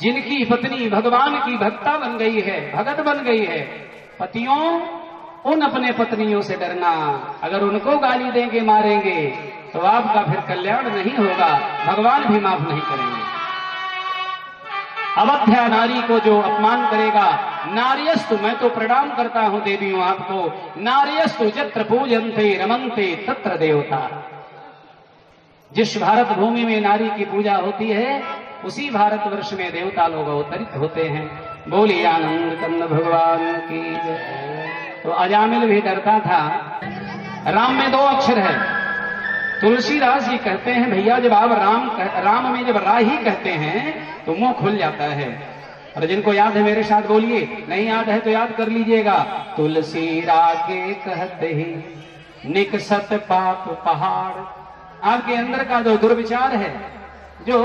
जिनकी पत्नी भगवान की भक्ता बन गई है, भगत बन गई है, पतियों उन अपने पत्नियों से डरना। अगर उनको गाली देंगे, मारेंगे तो आपका फिर कल्याण नहीं होगा, भगवान भी माफ नहीं करेंगे। अवध्या नारी को जो अपमान करेगा, नार्यस्तु, मैं तो प्रणाम करता हूं देवियों आपको, नार्यस्तु जत्र पूजन्ते रमन्ते तत्र देवता। जिस भारत भूमि में नारी की पूजा होती है, उसी भारतवर्ष में देवता लोग अवतरित होते हैं। बोलिए आनंद कंद भगवान की जय। तो अजामिल भी डरता था। राम में 2 अक्षर है। तुलसीदास जी कहते हैं भैया जब आप राम में जब रा ही कहते हैं तो मुंह खुल जाता है। और जिनको याद है मेरे साथ बोलिए, नहीं याद है तो याद कर लीजिएगा। तुलसी रागे कहते ही निकसत पाप पहाड़। आपके अंदर का जो दुर्विचार है, जो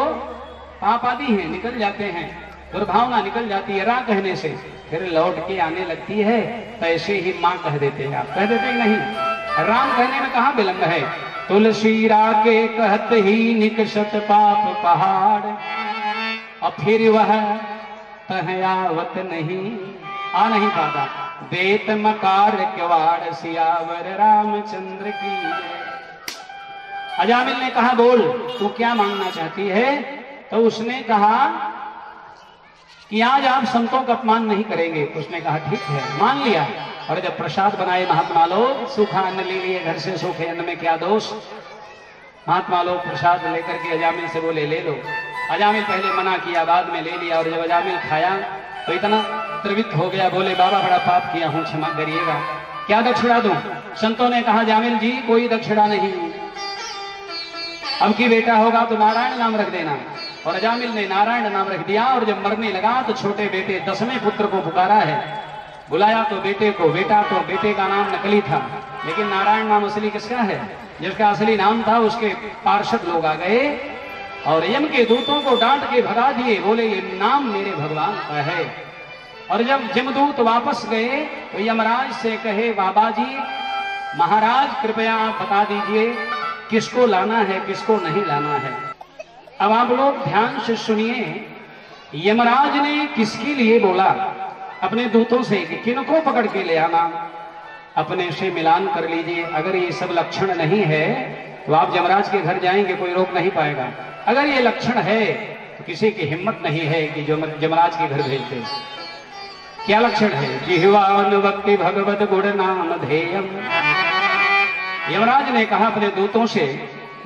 पाप आदि है, निकल जाते हैं, दुर्भावना निकल जाती है रा कहने से, फिर लौट के आने लगती है। तो ऐसे ही मां कह देते हैं, आप कह देते नहीं, राम कहने में कहां विलंब है। तुलसी रागे कहत ही निकसत पाप पहाड़, और फिर वह तहयावत नहीं, आ नहीं पाता। देत मकार क्वाड़ सियावर रामचंद्र की। अजामिल ने कहा बोल तू क्या मांगना चाहती है। तो उसने कहा कि आज आप संतों का अपमान नहीं करेंगे। उसने कहा ठीक है, मान लिया। और जब प्रसाद बनाए महात्मा लोग, सूखा अन्न ले लिए घर से, सूखे अन्न में क्या दोष। महात्मा लोग प्रसाद लेकर के अजामिल से बोले ले लो। अजामिल पहले मना किया, बाद में ले लिया। और जब अजामिल खाया तो इतना त्रिवित हो गया, बोले बाबा बड़ा पाप किया हूं, क्षमा करिएगा, क्या दक्षिणा दूं। संतों ने कहा अजामिल जी कोई दक्षिणा नहीं, अब की बेटा होगा तो नारायण नाम रख देना। और अजामिल ने नारायण नाम रख दिया। और जब मरने लगा तो छोटे बेटे 10वें पुत्र को पुकारा है, बुलाया तो बेटे को, बेटा तो बेटे का नाम नकली था, लेकिन नारायण नाम असली किसका है, जिसका असली नाम था। उसके पार्षद लोग आ गए और यम के दूतों को डांट के भगा दिए, बोले ये नाम मेरे भगवान का है। और जब यमदूत वापस गए तो यमराज से कहे बाबा जी महाराज कृपया आप बता दीजिए किसको लाना है, किसको नहीं लाना है। अब आप लोग ध्यान से सुनिए, यमराज ने किसके लिए बोला अपने दूतों से कि किनको पकड़ के ले आना, अपने से मिलान कर लीजिए। अगर ये सब लक्षण नहीं है तो आप यमराज के घर जाएंगे, कोई रोक नहीं पाएगा। अगर ये लक्षण है तो किसी की हिम्मत नहीं है कि जो यमराज के घर भेजते। क्या लक्षण है, जिह्वानुवक्ति भगवत गुण नाम ध्येयम। यमराज ने कहा अपने दूतों से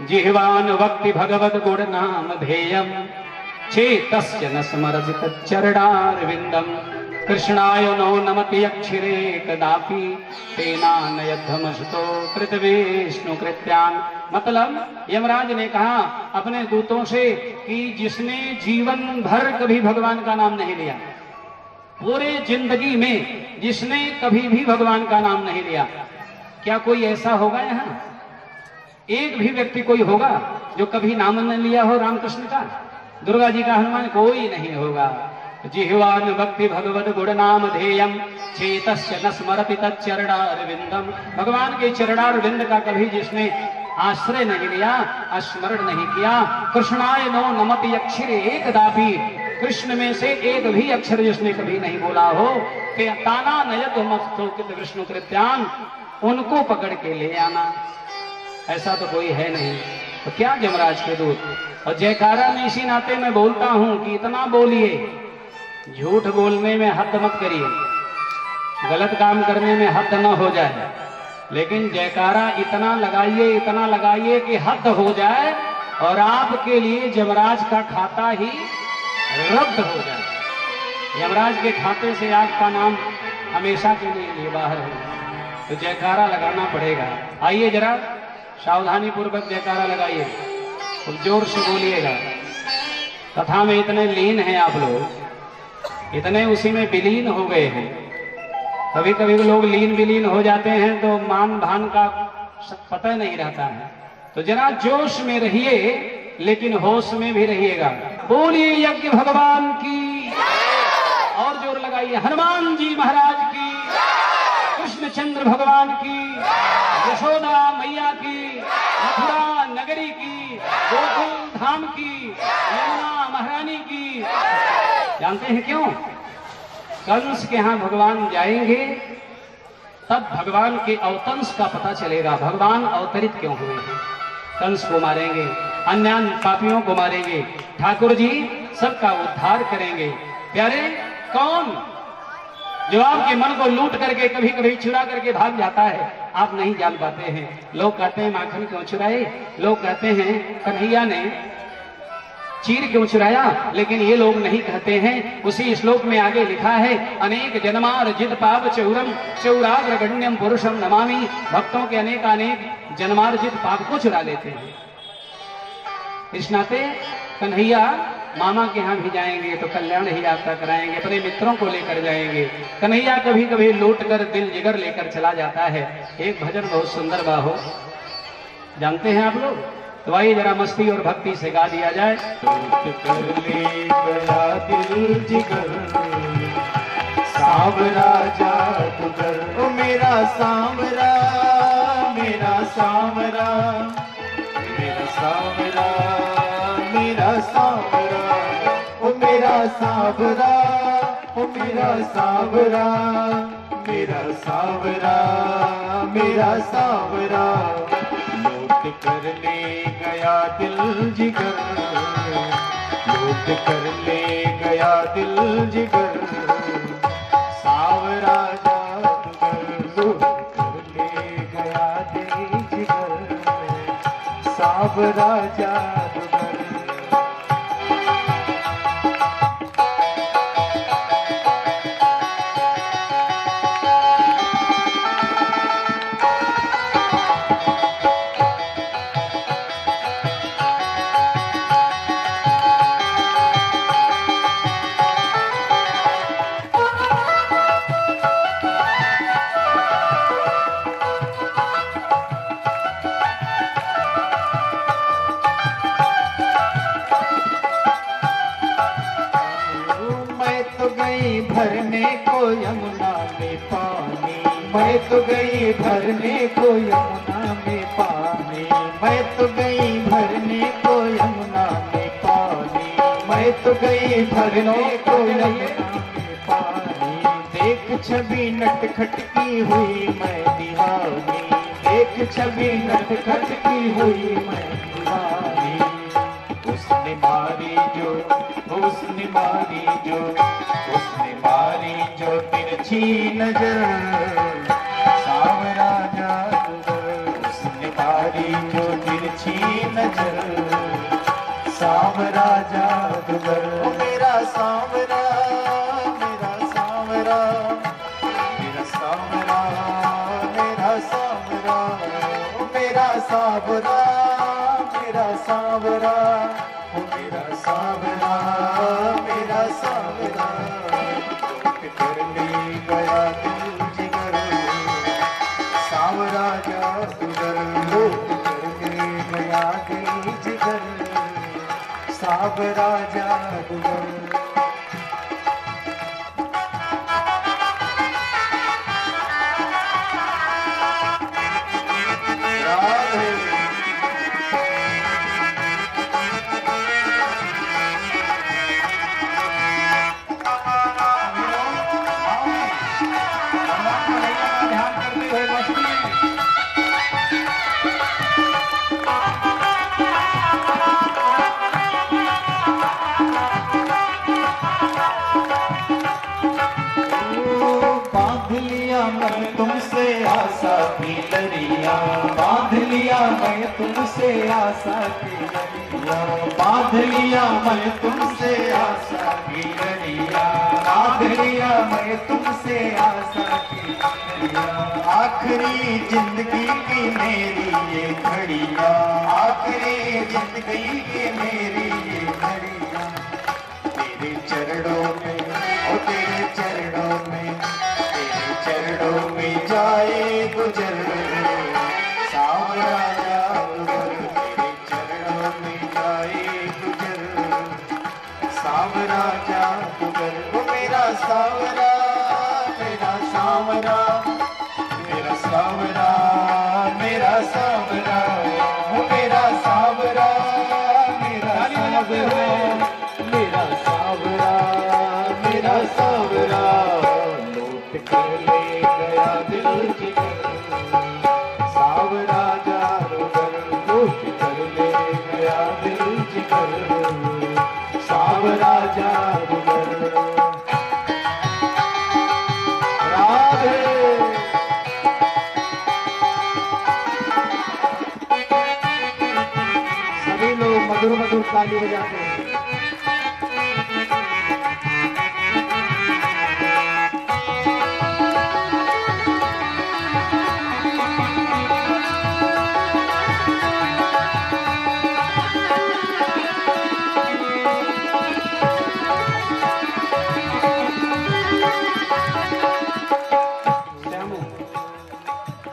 जिह्वानुवक्ति भगवत गुण नाम ध्येयम, चेतस्य न स्मरति चरणारविंदम, कृष्णाय नो नमति अक्षरे कदापि, तेना नयद्धमस्तो कृत विष्णु कृत्यान। मतलब यमराज ने कहा अपने दूतों से कि जिसने जीवन भर कभी भगवान का नाम नहीं लिया, पूरे जिंदगी में जिसने कभी भी भगवान का नाम नहीं लिया, क्या कोई ऐसा होगा यहाँ, एक भी व्यक्ति कोई होगा जो कभी नाम न लिया हो रामकृष्ण का, दुर्गा जी का, हनुमान, कोई नहीं होगा। जिह्वान भक्ति भगवत गुण नाम ध्येयम, चेतस्य न स्मरति तच्चरणारविंदम। भगवान के चरणारविंद का कभी जिसने आश्रय नहीं लिया, स्मरण नहीं किया। कृष्णाय नो नमति अक्षरे एकदापि, कृष्ण में से एक भी अक्षर जिसने कभी नहीं बोला हो, ताना नयत मस्तो कृत विष्णु कृत्यान, उनको पकड़ के ले आना। ऐसा तो कोई है नहीं। तो क्या यमराज के दूत। और जयकारा में इसी नाते मैं बोलता हूं कि इतना बोलिए, झूठ बोलने में हद मत करिए, गलत काम करने में हद न हो जाए, लेकिन जयकारा इतना लगाइए कि हद हो जाए और आपके लिए यमराज का खाता ही रद्द हो जाए, यमराज के खाते से आपका नाम हमेशा के लिए बाहर हो। तो जयकारा लगाना पड़ेगा। आइए जरा सावधानी पूर्वक जयकारा लगाइए, खूब जोर से बोलिएगा। कथा में इतने लीन हैं आप लोग, इतने उसी में विलीन हो गए हैं। कभी कभी लोग लीन विलीन हो जाते हैं तो मान भान का पता नहीं रहता है। तो जरा जोश में रहिए लेकिन होश में भी रहिएगा। बोलिए यज्ञ भगवान की, और जोर लगाइए, हनुमान जी महाराज की, कृष्णचंद्र भगवान की, यशोदा मैया की, मथुरा नगरी की, गोकुल धाम की, यमुना महारानी की। जानते हैं क्यों? कंस के यहां भगवान जाएंगे तब भगवान के अवतंस का पता चलेगा, भगवान अवतरित क्यों हुए हैं। कंस को मारेंगे, अन्य पापियों को मारेंगे, ठाकुर जी सबका उद्धार करेंगे। प्यारे, कौन जो आपके मन को लूट करके कभी कभी चुरा करके भाग जाता है, आप नहीं जान पाते हैं। लोग कहते हैं माखन क्यों चुराए, लोग कहते हैं कन्हैया ने चीर क्यों चुराया, लेकिन ये लोग नहीं कहते हैं। उसी श्लोक में आगे लिखा है, अनेक जन्मार्जित पाप चौरम चौराग्र गण्यम पुरुषम नमामि। भक्तों के अनेक जन्मार्जित पाप को चुरा लेते हैं। इस नाते कन्हैया मामा के यहाँ भी जाएंगे तो कल्याण ही यात्रा कराएंगे, अपने मित्रों को लेकर जाएंगे। कन्हैया कभी कभी लौट कर दिल जिगर लेकर चला जाता है। एक भजन बहुत सुंदर बाहो, जानते हैं आप लोग? तो आइए जरा मस्ती और भक्ति से गा दिया जाए। कर ले गया दिल जिगर, सांवरा जादूगर, ओ मेरा सांवरा, मेरा सांवरा, मेरा सांवरा, मेरा सांवरा, ओ मेरा सांवरा, ओ मेरा सांवरा, मेरा सांवरा, मेरा सांवरा। लूट कर ले गया दिल जिगर, लूट कर ले गया दिल जिगर, सांवरा जादूगर। लूट कर ले गया दिल जिगर, सांवरा जादूगर। भरने को यमुना में पानी, मैं तो गई भरने को यमुना में पानी, मैं तो गई भरने को यमुना में पानी, मैं तो गई भरने को यमुना में पानी। देख छवि नटखट की हुई मैं दीवानी, देख छवि नटखट की हुई मैं दीवानी। उसने मारी जो, उसने मारी जो, उसने मारी जो तिरछी नजर, सांवरा जादूगर। उसने मारी जो तिरछी नजर, सांवरा जादूगर। ओ मेरा सांवरा, मेरा सांवरा, मेरा सांवरा, मेरा सांवरा, ओ मेरा सांवरा, मेरा सांवरा, ओ मेरा सांवरा, मेरा सांवरा। लूट कर ले गया दिल जिगर, सांवरा जादूगर। लूट कर ले गया दिल जिगर, सांवरा जादूगर। मैं तुमसे आशा की लड़िया, बांध लिया मैं तुमसे आशा की लड़िया, बांध लिया मैं तुमसे आशा की लड़िया, बांध लिया मैं तुमसे आशा की लड़िया। आखिरी जिंदगी की मेरी ये घड़िया, आखिरी जिंदगी की मेरी ये घड़िया। तेरे चरणों में, ओ तेरे चरणों में, चरणों में जाए गुजर, सांवरा जादूगर। तेरे चरणों में जाए गुजर, सांवरा जादूगर। वो मेरा सांवरा, मेरा सांवरा, मेरा सांवरा, मेरा सांवरा, वो मेरा सांवरा, मेरा सांवरा, मेरा सांवरा, मेरा सावरा लूट कर ले गया दिल जिगर। सावरा जादूगर लूट कर ले गया दिल जिगर। सावरा जादूगर। राधे सभी लोग मधुर मधुर ताली बजाते हैं।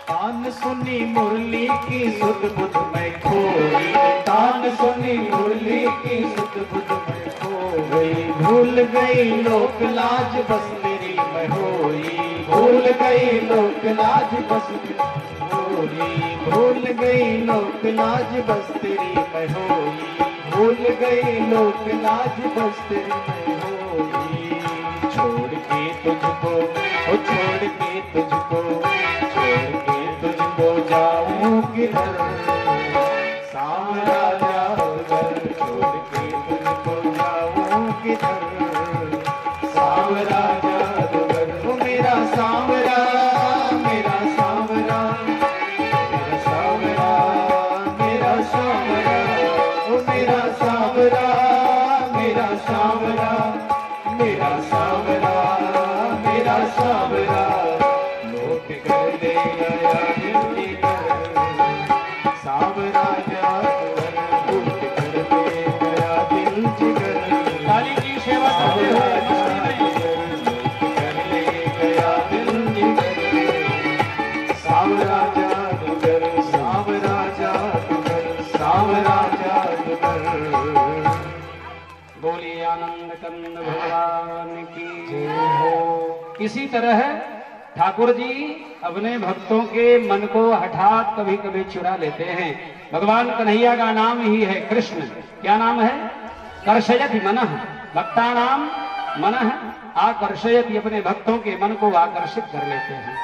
तान सुनी मुरली की सुध बुध में खो गई। तान सुनी मुरली की सुध बुध में खो गई। भूल गई लोक लाज बस मेरी में होई। भूल गई लोक लाज बस मेरी होई। भूल गई लोक लाज बस तेरी में होई। भूल गई लोक लाज बस तेरी में होई। छोड़ के तुझको ओ छोड़ के तुझको छोड़ के तुझको जाऊं किधर। सावरा जादूगर छोड़ के तुझको जाऊं किधर। सावरा जादूगर ओ मेरा सावरा मेरा सावरा मेरा सावरा मेरा सावरा ओ मेरा सावरा मेरा सावरा मेरा सावरा मेरा सावरा लौट कर ले आया दिल जिगर। सावरा जादूगर लौट कर ले गया दिल जिगर। काली की सेवा करते हुए लौट कर ले गया दिल जिगर। सावरा जादूगर सावरा जादूगर सावरा जादूगर। बोलिए आनंद कंद भगवान की जय हो। इसी तरह ठाकुर जी अपने भक्तों के मन को हठात कभी कभी चुरा लेते हैं। भगवान कन्हैया का नाम ही है कृष्ण। क्या नाम है? कर्षयति मनः भक्ता नाम मनः आकर्षयति। अपने भक्तों के मन को आकर्षित कर लेते हैं।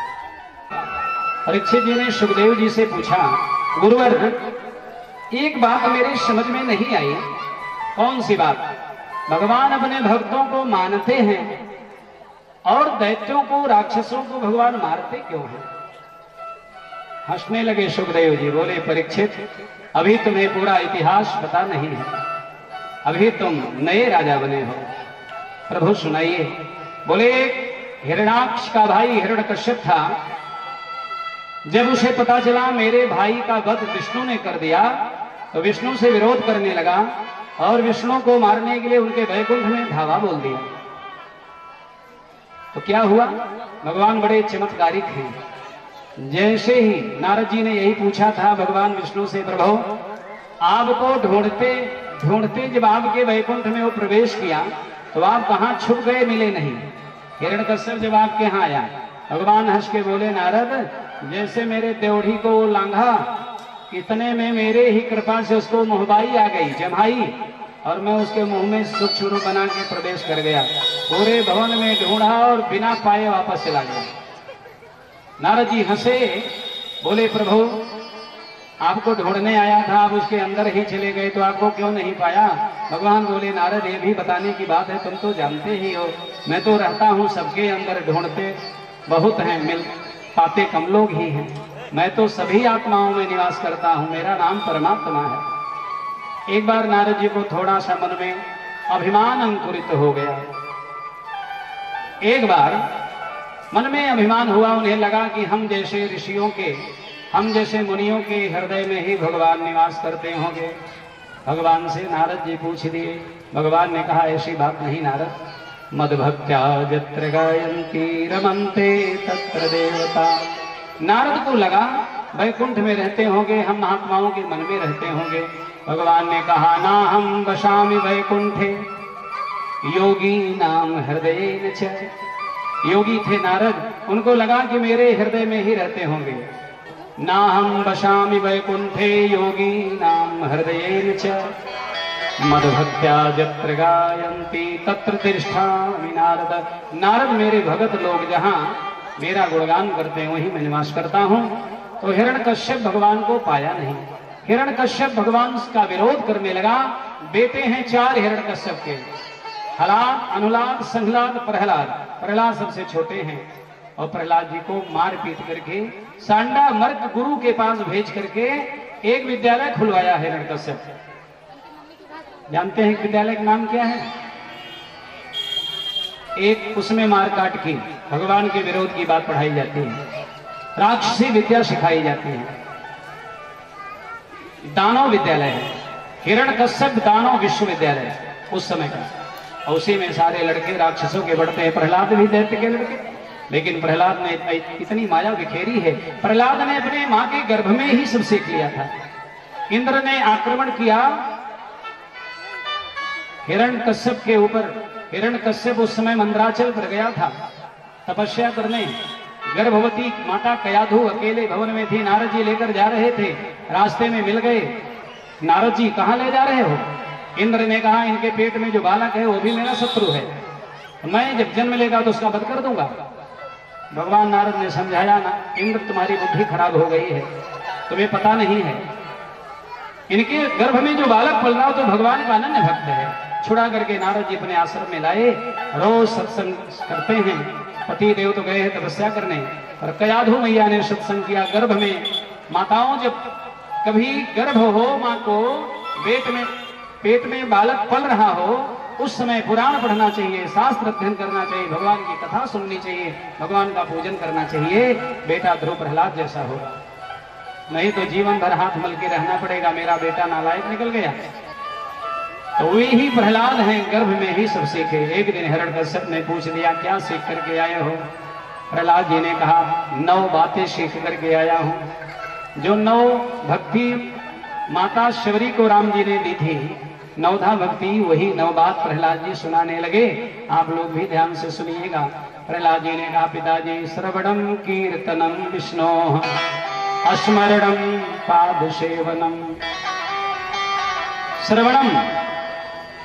परीक्षित जी ने सुखदेव जी से पूछा, गुरुवर एक बात मेरे समझ में नहीं आई। कौन सी बात? भगवान अपने भक्तों को मानते हैं और दैत्यों को राक्षसों को भगवान मारते क्यों हैं? हंसने लगे सुखदेव जी। बोले, परीक्षित अभी तुम्हें पूरा इतिहास पता नहीं है। अभी तुम नए राजा बने हो। प्रभु सुनाइए। बोले, हिरण्याक्ष का भाई हिरण्यकश्यप था। जब उसे पता चला मेरे भाई का वध विष्णु ने कर दिया तो विष्णु से विरोध करने लगा और विष्णु को मारने के लिए उनके वैकुंठ में धावा बोल दिया। तो क्या हुआ? भगवान बड़े चमत्कारिक हैं। जैसे ही नारद जी ने यही पूछा था भगवान विष्णु से, प्रभु आपको ढूंढते ढूंढते जब आपके वैकुंठ में वो प्रवेश किया तो आप कहां छुप गए, मिले नहीं। हिरण्यकश्यप जब आपके यहाँ आया, भगवान हंस के बोले, नारद जैसे मेरे देवढ़ी को वो लांघा, इतने में मेरे ही कृपा से उसको मोहबाई आ गई, जमाई, और मैं उसके मुंह में सूक्ष्म रूप बना के प्रवेश कर गया। पूरे भवन में ढूंढा और बिना पाए वापस चला गया। नारद जी हंसे, बोले, प्रभु आपको ढूंढने आया था, आप उसके अंदर ही चले गए तो आपको क्यों नहीं पाया? भगवान बोले, नारद ये भी बताने की बात है, तुम तो जानते ही हो मैं तो रहता हूँ सबके अंदर, ढूंढते बहुत हैं, मिल पाते कम लोग ही हैं। मैं तो सभी आत्माओं में निवास करता हूँ, मेरा नाम परमात्मा है। एक बार नारद जी को थोड़ा सा मन में अभिमान अंकुरित हो गया। एक बार मन में अभिमान हुआ, उन्हें लगा कि हम जैसे ऋषियों के, हम जैसे मुनियों के हृदय में ही भगवान निवास करते होंगे। भगवान से नारद जी पूछ दिए। भगवान ने कहा, ऐसी बात नहीं नारद, मद्भक्त्या यत्र गायन्ति रमन्ते तत्र देवता। नारद को लगा वैकुंठ में रहते होंगे, हम महात्माओं के मन में रहते होंगे। भगवान ने कहा, ना हम वशामि वैकुंठे योगी नाम हृदय च। योगी थे नारद, उनको लगा कि मेरे हृदय में ही रहते होंगे। ना हम वशामि वैकुंठे योगी नाम हृदय च। मदभक्त्या जत्र गायन्ति तत्र तिष्ठामि नारद। नारद मेरे भगत लोग जहाँ मेरा गुणगान करते हैं वहीं मैं निवास करता हूँ। तो हिरण्यकश्यप भगवान को पाया नहीं। हिरण्यकश्यप भगवान का विरोध करने लगा। बेटे हैं 4 हिरण्यकश्यप के, हलाद, अनुलाद, संहलाद, प्रहलाद। प्रहलाद सबसे छोटे हैं और प्रहलाद जी को मार पीट करके सांडा मर्क गुरु के पास भेज करके एक विद्यालय खुलवाया हिरण्यकश्यप। जानते हैं विद्यालय का नाम क्या है? एक उसमें मार काट की भगवान के विरोध की बात पढ़ाई जाती है, राक्षसी विद्या सिखाई जाती है। दानव विद्यालय है हिरण्यकश्यप, दानव विश्वविद्यालय उस समय का। और उसी में सारे लड़के राक्षसों के बढ़ते हैं। प्रहलाद भी दैत्य के लड़के, लेकिन प्रहलाद ने इतनी माया बिखेरी है। प्रहलाद ने अपने मां के गर्भ में ही सब सीख लिया था। इंद्र ने आक्रमण किया हिरण्यकश्यप के ऊपर। हिरण्यकश्यप उस समय मंदराचल पर गया था तपस्या करने। गर्भवती माता कयाधु अकेले भवन में थी। नारद जी लेकर जा रहे थे, रास्ते में मिल गए। नारद जी कहां ले जा रहे हो? इंद्र ने कहा इनके पेट में जो बालक है वो भी मेरा शत्रु है, मैं जब जन्म लेगा तो उसका वध कर दूंगा। भगवान नारद ने समझाया ना, इंद्र तुम्हारी बुद्धि खराब हो गई है, तुम्हें पता नहीं है इनके गर्भ में जो बालक पल रहा हो तो भगवान का अनन्य भक्त है। छुड़ा करके नारद जी अपने आश्रम में लाए। रोज सत्संग करते हैं। पति देव तो गए हैं तपस्या करने, और कयाधु मैया ने सत्संग किया। गर्भ में माताओं जब कभी गर्भ हो, माँ को पेट में बालक पल रहा हो, उस समय पुराण पढ़ना चाहिए, शास्त्र अध्ययन करना चाहिए, भगवान की कथा सुननी चाहिए, भगवान का पूजन करना चाहिए। बेटा ध्रुव प्रहलाद जैसा हो, नहीं तो जीवन भर हाथ मल के रहना पड़ेगा, मेरा बेटा नालायक निकल गया। तो वे ही प्रहलाद हैं, गर्भ में ही सब सीखे। एक दिन हिरण्यकश्यप ने पूछ लिया क्या सीख करके आए हो? प्रहलाद जी ने कहा 9 बातें सीख करके आया हूं। जो 9 भक्ति माता शबरी को राम जी ने दी थी, 9धा भक्ति, वही 9 बात प्रहलाद जी सुनाने लगे। आप लोग भी ध्यान से सुनिएगा। प्रहलाद जी ने कहा पिताजी श्रवणम कीर्तनम विष्णोः स्मरणम पाद सेवनम। श्रवणम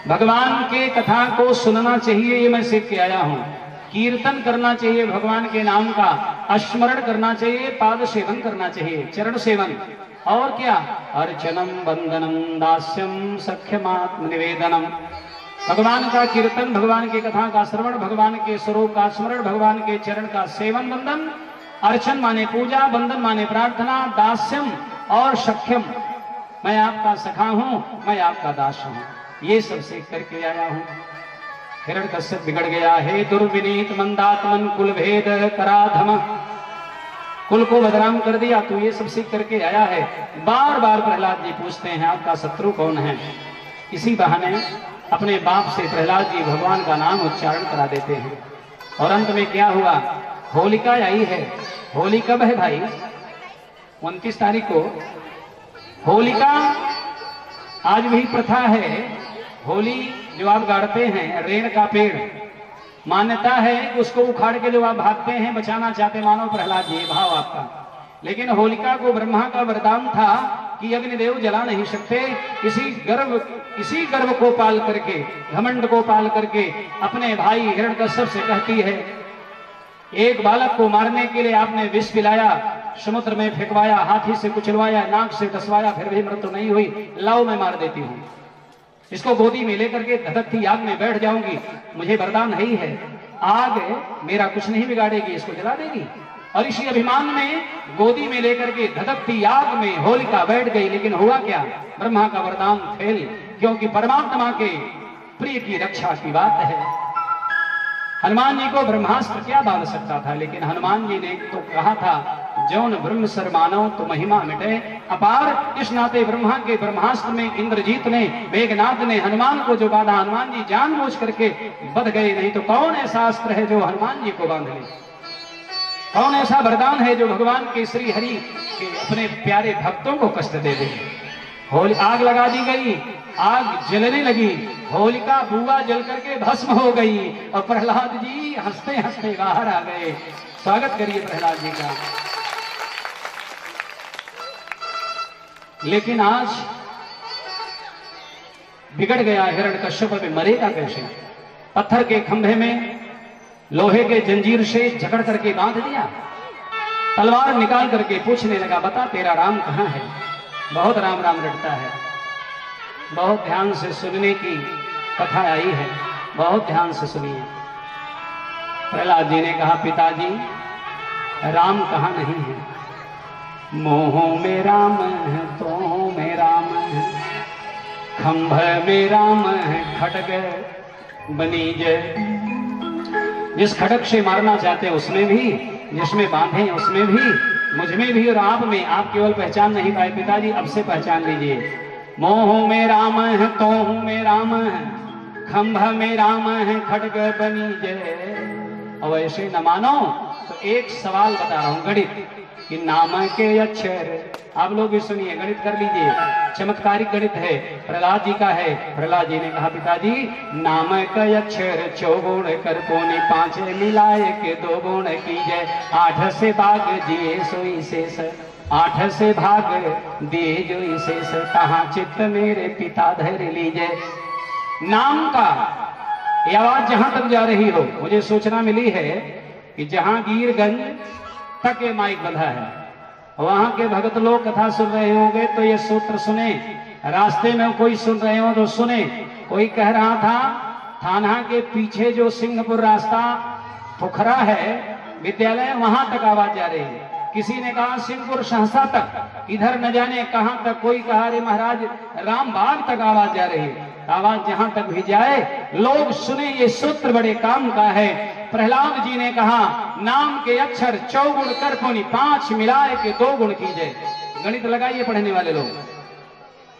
भगवान के कथा को सुनना चाहिए, ये मैं सीख के आया हूं। कीर्तन करना चाहिए भगवान के नाम का, स्मरण करना चाहिए, पाद सेवन करना चाहिए, चरण सेवन। और क्या? अर्चनम वंदनम दास्यम सख्यमात्म निवेदनम। भगवान का कीर्तन, भगवान की कथा का श्रवण, भगवान के स्वरूप का स्मरण, भगवान के चरण का सेवन वंदन। अर्चन माने पूजा, वंदन माने प्रार्थना, दास्यम और सख्यम, मैं आपका सखा हूं, मैं आपका दास हूं। ये सब सीख करके आया हूं। हिरण्यकश्यप बिगड़ गया। हे दुर्विनीत मंदात्मन कुल भेद कराधम, कुल को बदनाम कर दिया, तू ये सब सीख करके आया है। बार बार प्रहलाद जी पूछते हैं आपका शत्रु कौन है? इसी बहाने अपने बाप से प्रहलाद जी भगवान का नाम उच्चारण करा देते हैं। और अंत में क्या हुआ? होलिका आई है। होली कब है भाई? 29 तारीख को होलिका। आज भी प्रथा है, होली जो आप गाड़ते हैं, रेण का पेड़, मान्यता है कि उसको उखाड़ के जो आप भागते हैं, बचाना चाहते मानो प्रहलाद जी, भाव आपका। लेकिन होलिका को ब्रह्मा का वरदान था कि अग्निदेव जला नहीं सकते। इसी गर्व को पाल करके, घमंड को पाल करके अपने भाई हिरण्यकश्यप से कहती है, एक बालक को मारने के लिए आपने विष पिलाया, समुद्र में फेंकवाया, हाथी से कुचलवाया, नाक से डसवाया, फिर भी मृत्यु नहीं हुई, लाओ मैं मार देती हूँ। इसको गोदी में लेकर के धधकती आग में बैठ जाऊंगी, मुझे वरदान है ही है, आग मेरा कुछ नहीं बिगाड़ेगी, इसको जला देगी। और इसी अभिमान में गोदी में लेकर के धधकती आग में होलिका बैठ गई। लेकिन हुआ क्या? ब्रह्मा का वरदान फेल, क्योंकि परमात्मा के प्रिय की रक्षा की बात है। हनुमान जी को ब्रह्मास्त्र क्या बांध सकता था, लेकिन हनुमान जी ने तो कहा था जौन ब्रह्म सर मानव तो महिमा मिटे अपार। इस नाते ब्रह्मा के ब्रह्मास्त्र में इंद्रजीत ने, मेघनाथ ने हनुमान को जो बांधा, हनुमान जी जानबूझ करके बध गए। नहीं तो कौन ऐसा अस्त्र है जो हनुमान जी को बांध ले? कौन ऐसा वरदान है जो भगवान के श्री हरि के अपने प्यारे भक्तों को कष्ट दे दे? होली आग लगा दी गई, आग जलने लगी, होलिका बुआ जल करके भस्म हो गई और प्रहलाद जी हंसते हंसते बाहर आ गए। स्वागत करिए प्रहलाद जी का। लेकिन आज बिगड़ गया हिरण्यकश्यप, में मरेगा कैसे? पत्थर के खंभे में लोहे के जंजीर से जकड़ करके बांध दिया। तलवार निकाल करके पूछने लगा, बता तेरा राम कहाँ है? बहुत राम राम रटता है। बहुत ध्यान से सुनने की कथा आई है, बहुत ध्यान से सुनिए। प्रहलाद जी ने कहा, पिताजी राम कहाँ नहीं है? मोहों में राम है, तो में राम है, खंभ में राम है, खड़ग बनीज। जिस खड़ग से मारना चाहते हैं उसमें भी, जिसमें बांधे उसमें भी, मुझ में भी और आप में। आप केवल पहचान नहीं पाए पिताजी, अब से पहचान लीजिए। मोह में राम है, तो में राम है, खंभ में राम है, खड़ग बनीज। और ऐसे न मानो तो एक सवाल बता रहा हूं, गणित कि नाम के अक्षर, आप लोग भी सुनिए, गणित कर लीजिए, चमत्कारिक गणित है, प्रहलाद जी का है। प्रहलाद जी ने कहा, पिताजी नाम के अक्षर चौगुण कर पोनी, 5 मिलाए के 2 गुण कीजिए, 8 से भाग दिए सोई शेष, 8 से भाग दिए जो शेष, कहाँ चित्त मेरे पिता धर लीजिए। नाम का ये आवाज जहां तक जा रही हो, मुझे सूचना मिली है कि जहांगीरगंज तक ये माइक बंधा है, वहां के भगत लोग कथा सुन रहे होंगे तो ये सूत्र सुने, रास्ते में कोई सुन रहे हो तो सुने। कोई कह रहा था थाना के पीछे जो सिंहपुर रास्ता पोखरा है विद्यालय, वहां तक आवाज जा रही है। किसी ने कहा सिंहपुर सहसा तक, इधर न जाने कहां तक। कोई कहा रे महाराज रामबाग तक आवाज जा रही है। आवाज जहां तक भी जाए लोग सुने, ये सूत्र बड़े काम का है। प्रहलाद जी ने कहा नाम के अक्षर चौगुण कर पोनी, 5 मिलाए के 2 गुण कीजिए। गणित लगाइए पढ़ने वाले लोग,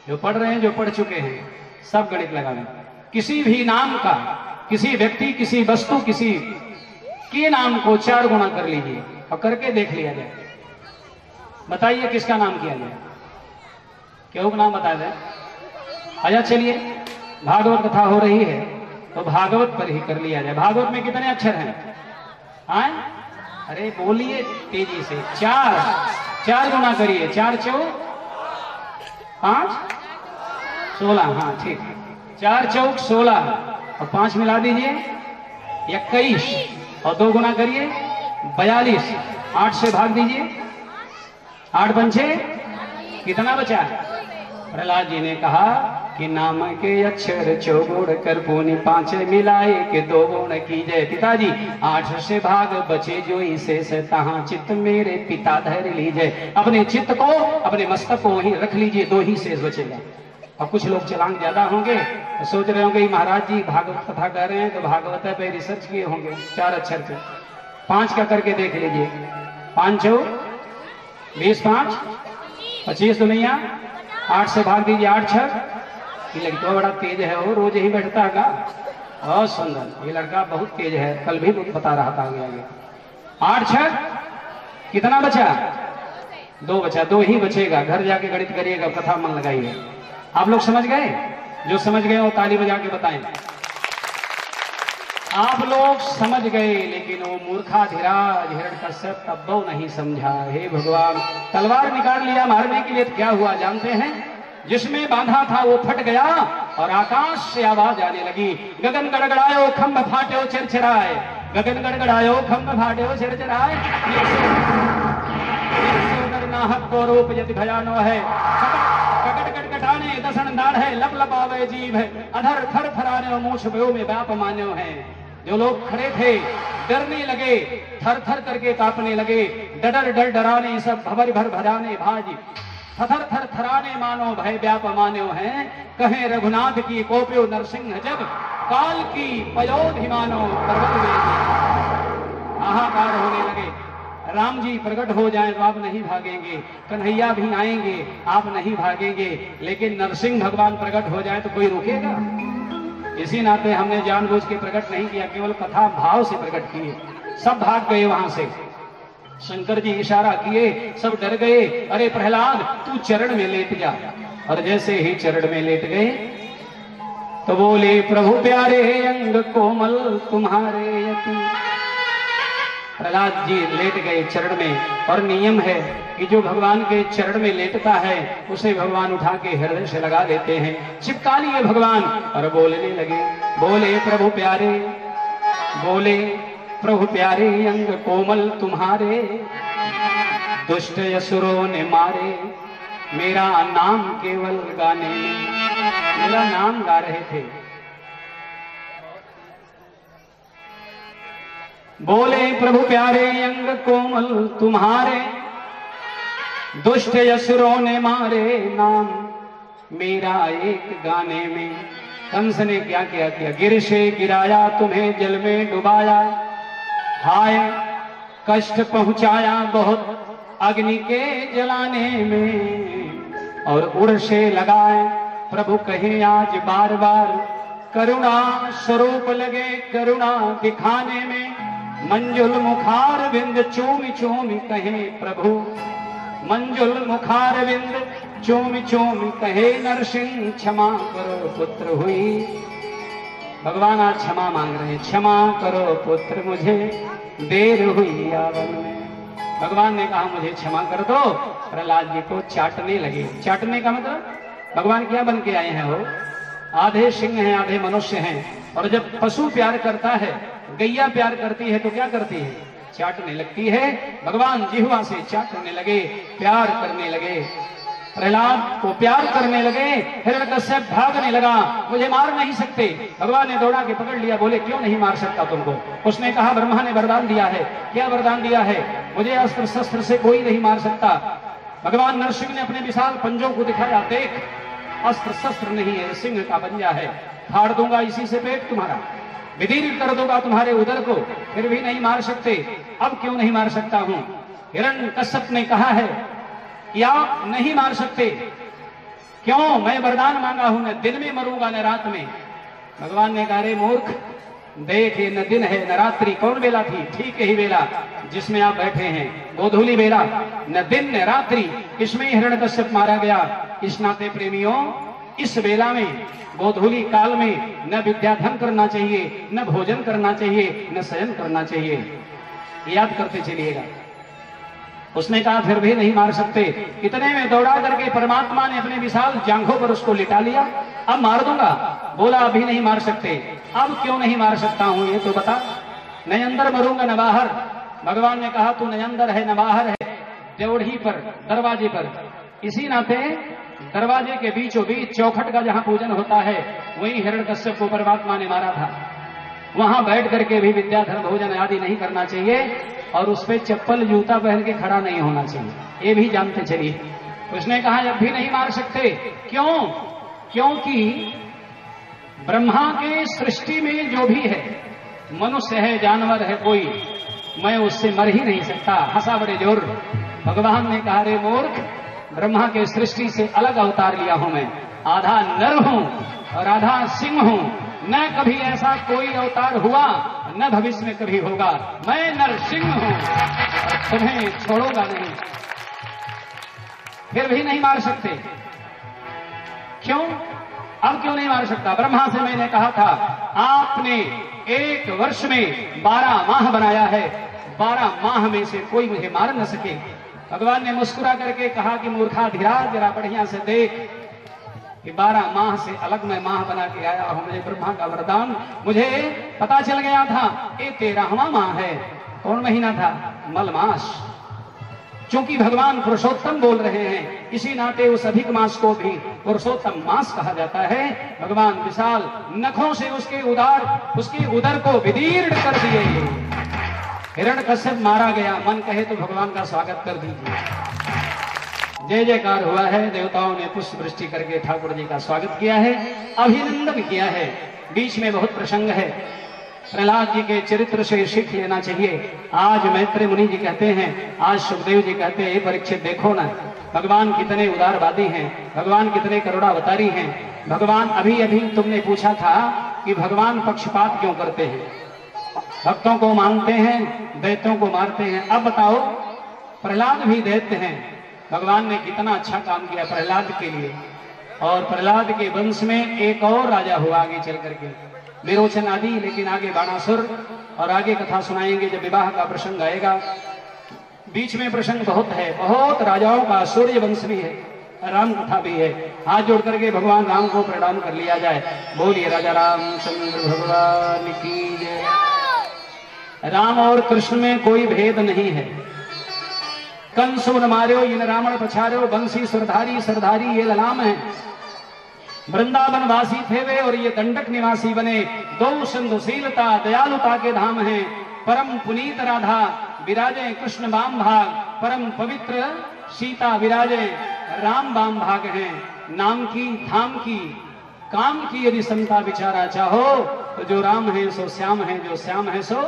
जो पढ़ रहे हैं, जो पढ़ चुके हैं, सब गणित लगाएं। किसी भी नाम का, किसी व्यक्ति, किसी वस्तु, किसी के नाम को 4 गुना कर लीजिए और करके देख लिया जाए। बताइए किसका नाम किया जाए? क्यों नाम बता दें? अच्छा चलिए, भागवत कथा हो रही है तो भागवत पर ही कर लिया जाए। भागवत में कितने अक्षर हैं? आए? अरे बोलिए तेजी से। 4 गुना करिए, 4 चौ 5 16, हाँ ठीक है, 4 चौक 16 और 5 मिला दीजिए 21 और 2 गुना करिए 42, 8 से भाग दीजिए, 8 पंचे कितना बचा? प्रहलाद जी ने कहा कि नाम के अक्षर चौगुण कर पोनी, 5 मिलाए के 2 गुण कीजिए। पिताजी 8 से भाग बचे जो इसे से, तहां चित्त मेरे पिता धर लीजिए। अपने चित्त को, अपने मस्तक को वहीं रख लीजिए, 2 ही शेष बचेगा। और कुछ लोग चलांग ज्यादा होंगे तो सोच रहे होंगे महाराज जी भागवत कथा कर रहे हैं तो भागवत पे रिसर्च किए होंगे 4 अक्षर पे। 5 का करके देख लीजिए, 5 चौ 20, 5 25 दुनिया, 8 से भाग दीजिए, 8 6। ये लड़का बड़ा तेज है, वो रोज ही बैठता है। बहुत सुंदर, ये लड़का बहुत तेज है, कल भी बता रहा था आगे आगे। 8 6 कितना बचा? 2 बचा, 2 ही बचेगा। घर जाके गणित करिएगा, कथा मन लगाइए। आप लोग समझ गए? जो समझ गए वो ताली बजा के बताएं। आप लोग समझ गए, लेकिन वो मूर्खाधिराज हिरण्यकश्यप तब वो नहीं समझा। हे भगवान, तलवार निकाल लिया मारने के लिए, तो क्या हुआ जानते हैं? जिसमें बांधा था वो फट गया और आकाश से आवाज आने लगी, गगन गड़गड़ायो खंभ फाटे चिरचिराए, गगन गड़गड़ायो खंभ फाटे चिरचिराए। नाहक को रूप यदि भयानो है, ककट कटकटाने दसन दाढ़ है, लब लबावे जीव है, अधर थर थराने मूछ भयो में व्याप मान्यो है। जो लोग खड़े थे डरने लगे, थर थर करके कांपने लगे, डर डर डराने सब भबर भर भराने भाजी, थर थर थराने मानो भय व्याप मान्यो है। कहे रघुनाथ की कोप्यो नरसिंह जब, काल की पयोधि मानो प्रबल वेगी। हाहाकार होने लगे, राम जी प्रकट हो जाएं तो आप नहीं भागेंगे, कन्हैया भी आएंगे आप नहीं भागेंगे, लेकिन नरसिंह भगवान प्रकट हो जाए तो कोई रुकेगा? इसी नाते हमने जानबूझ के प्रकट नहीं किया, केवल कथा भाव से प्रकट किए। सब भाग गए वहां से, शंकर जी इशारा किए, सब डर गए। अरे प्रहलाद तू चरण में लेट जा। और जैसे ही चरण में लेट गए तो बोले, प्रभु प्यारे अंग कोमल तुम्हारे यति, प्रहलाद जी लेट गए चरण में, और नियम है कि जो भगवान के चरण में लेटता है उसे भगवान उठा के हृदय से लगा देते हैं। चिपका लिए भगवान और बोलने लगे, बोले प्रभु प्यारे, बोले प्रभु प्यारे, अंग कोमल तुम्हारे दुष्ट असुरों ने मारे, मेरा नाम केवल गाने में, मेरा नाम गा रहे थे। बोले प्रभु प्यारे, अंग कोमल तुम्हारे दुष्ट असुरों ने मारे, नाम मेरा एक गाने में। कंस ने क्या किया, गिर से गिराया, तुम्हें जल में डुबाया, हाय कष्ट पहुंचाया बहुत अग्नि के जलाने में, और उड़ से लगाए प्रभु कहे आज बार बार, करुणा स्वरूप लगे करुणा दिखाने में, मंजुल मुखार बिंद चूमि चूमि कहे प्रभु, मंजुल मुखार बिंद चूमि चूमि कहे नरसिंह, क्षमा करो पुत्र हुई। भगवान आज क्षमा मांग रहे हैं, क्षमा करो पुत्र मुझे देर हुई आवन में। भगवान ने कहा मुझे क्षमा कर दो। प्रहलाद जी को चाटने लगे। चाटने का मतलब भगवान क्या बन के आए हैं, वो आधे सिंह हैं आधे मनुष्य हैं, और जब पशु प्यार करता है, गैया प्यार करती है तो क्या करती है, चाटने लगती है। भगवान जिह्वा से चाटने लगे, प्यार करने लगे, प्रहलाद को प्यार करने लगे। हिरण्यकश्यप भागने लगा, मुझे मार नहीं सकते। भगवान ने दौड़ा के पकड़ लिया, बोले क्यों नहीं मार सकता तुमको। उसने कहा ब्रह्मा ने वरदान दिया है। क्या वरदान दिया है, मुझे अस्त्र शस्त्र से कोई नहीं मार सकता। भगवान नरसिंह ने अपने विशाल पंजों को दिखाया, देख अस्त्र शस्त्र नहीं है, सिंह का पंजा है, फाड़ दूंगा इसी से पेट तुम्हारा, विदीर्ण कर दूंगा तुम्हारे उदर को, फिर भी नहीं मार सकते। अब क्यों नहीं मार सकता हूं। हिरण्यकश्यप ने कहा है कि आप नहीं मार सकते, क्यों, मैं वरदान मांगा हूं, न दिन में मरूंगा न रात में। भगवान ने कहा रे मूर्ख, देख ये न दिन है न रात्रि, कौन बेला थी, ठीक यही बेला जिसमें आप बैठे हैं, गोधूली बेला, न दिन न रात्रि, इसमें हिरण्यकश्यप मारा गया। इस नाते प्रेमियों, इस बेला में गोधूली काल में न विद्याधन करना चाहिए, न भोजन करना चाहिए, न शयन करना चाहिए, याद करते चलिएगा। उसने कहा फिर भी नहीं मार सकते। इतने में दौड़ा करके परमात्मा ने अपने विशाल जांघों पर उसको लिटा लिया, अब मार दूंगा। बोला अभी नहीं मार सकते। अब क्यों नहीं मार सकता हूं ये तो बता, न अंदर मरूंगा न बाहर। भगवान ने कहा तू न अंदर है न बाहर है, देवढ़ी पर, दरवाजे पर। इसी नाते दरवाजे के बीचों बीच चौखट का जहां पूजन होता है, वहीं हिरण्यकश्यप को परमात्मा ने मारा था। वहां बैठ करके भी विद्याधन भोजन आदि नहीं करना चाहिए, और उस पर चप्पल जूता पहन के खड़ा नहीं होना चाहिए, ये भी जानते चलिए। उसने कहा जब भी नहीं मार सकते, क्यों, क्योंकि ब्रह्मा के सृष्टि में जो भी है, मनुष्य है जानवर है कोई, मैं उससे मर ही नहीं सकता। हंसा बड़े जोर। भगवान ने कहा रे मूर्ख, ब्रह्मा के सृष्टि से अलग अवतार लिया हूं मैं, आधा नर हूं और आधा सिंह हूं। न कभी ऐसा कोई अवतार हुआ, न भविष्य में कभी होगा। मैं नरसिंह हूं और तुम्हें छोड़ूंगा नहीं। फिर भी नहीं मार सकते, क्यों, अब क्यों नहीं मार सकता। ब्रह्मा से मैंने कहा था आपने एक वर्ष में 12 माह बनाया है, 12 माह में से कोई मुझे मार न सके। भगवान ने मुस्कुरा करके कहा कि मूर्खा धीराज, जरा बढ़िया से देख कि 12 माह से अलग मैं माह बना के आया हूं। मुझे ब्रह्मा का वरदान, मुझे पता चल गया था ये 13वां माह है। कौन महीना था, मल मास। चूंकि भगवान पुरुषोत्तम बोल रहे हैं, इसी नाते उस अधिक मास को भी पुरुषोत्तम मास कहा जाता है। भगवान विशाल नखों से उसके उदर को विदीर्ण कर दिए। हिरण्यकश्यप मारा गया। मन कहे तो भगवान का स्वागत कर दीजिए। जय जयकार हुआ है, देवताओं ने पुष्प वृष्टि करके ठाकुर जी का स्वागत किया है, अभिनंदन किया है। बीच में बहुत प्रसंग है, प्रहलाद जी के चरित्र से सीख लेना चाहिए। आज मैत्रेय मुनि जी कहते हैं, आज सुखदेव जी कहते हैं, परीक्षित देखो ना भगवान कितने उदारवादी हैं, भगवान कितने करुणावतारी हैं। भगवान अभी अभी तुमने पूछा था कि भगवान पक्षपात क्यों करते हैं, भक्तों को मानते हैं, दैत्यों को मारते हैं। अब बताओ, प्रहलाद भी दैत्य हैं, भगवान ने कितना अच्छा काम किया प्रहलाद के लिए। और प्रहलाद के वंश में एक और राजा हुआ आगे चल करके, विरोचन आदि, लेकिन आगे बाणासुर और आगे कथा सुनाएंगे जब विवाह का प्रसंग आएगा। बीच में प्रसंग बहुत है, बहुत राजाओं का सूर्य वंश भी है, राम कथा भी है। हाथ जोड़ करके भगवान राम को प्रणाम कर लिया जाए। बोलिए राजा रामचंद्र भगवान की जय। राम और कृष्ण में कोई भेद नहीं है। कंस उन मार्यो इन रावण पछार्यो, बंसी सुरधारी सरधारी ये ललाम है। वृंदावन वासी थे वे और ये दंडक निवासी बने। दो सिंधुशीलता दयालुता के धाम हैं। परम पुनीत राधा विराजे कृष्ण वाम भाग, परम पवित्र सीता विराजे राम वाम भाग हैं। नाम की धाम की काम की यदि समता विचारा चाहो तो जो राम है सो श्याम है, जो श्याम है सो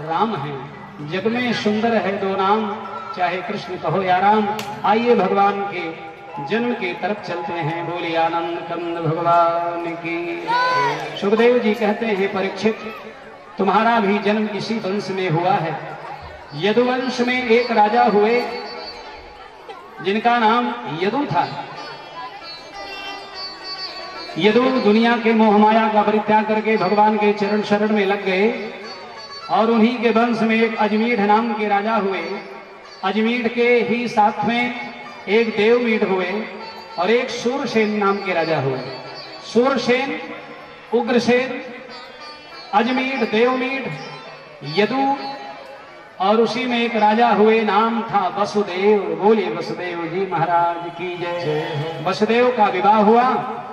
राम है। जग में सुंदर है दो नाम, चाहे कृष्ण कहो या राम। आइए भगवान के जन्म की तरफ चलते हैं। बोलिए आनंद कंद भगवान की। सुखदेव जी कहते हैं परीक्षित, तुम्हारा भी जन्म इसी वंश में हुआ है। यदुवंश में एक राजा हुए जिनका नाम यदु था। यदु दुनिया के मोहमाया का परित्याग करके भगवान के चरण शरण में लग गए और उन्हीं के वंश में एक अजमीढ़ नाम के राजा हुए। अजमीढ़ के ही साथ में एक देवमीढ़ हुए और एक सूरसेन नाम के राजा हुए। सूरसेन, उग्रसेन, अजमीढ़, देवमीढ़, यदु और उसी में एक राजा हुए, नाम था वसुदेव। बोलिए वसुदेव जी महाराज की जय। वसुदेव का विवाह हुआ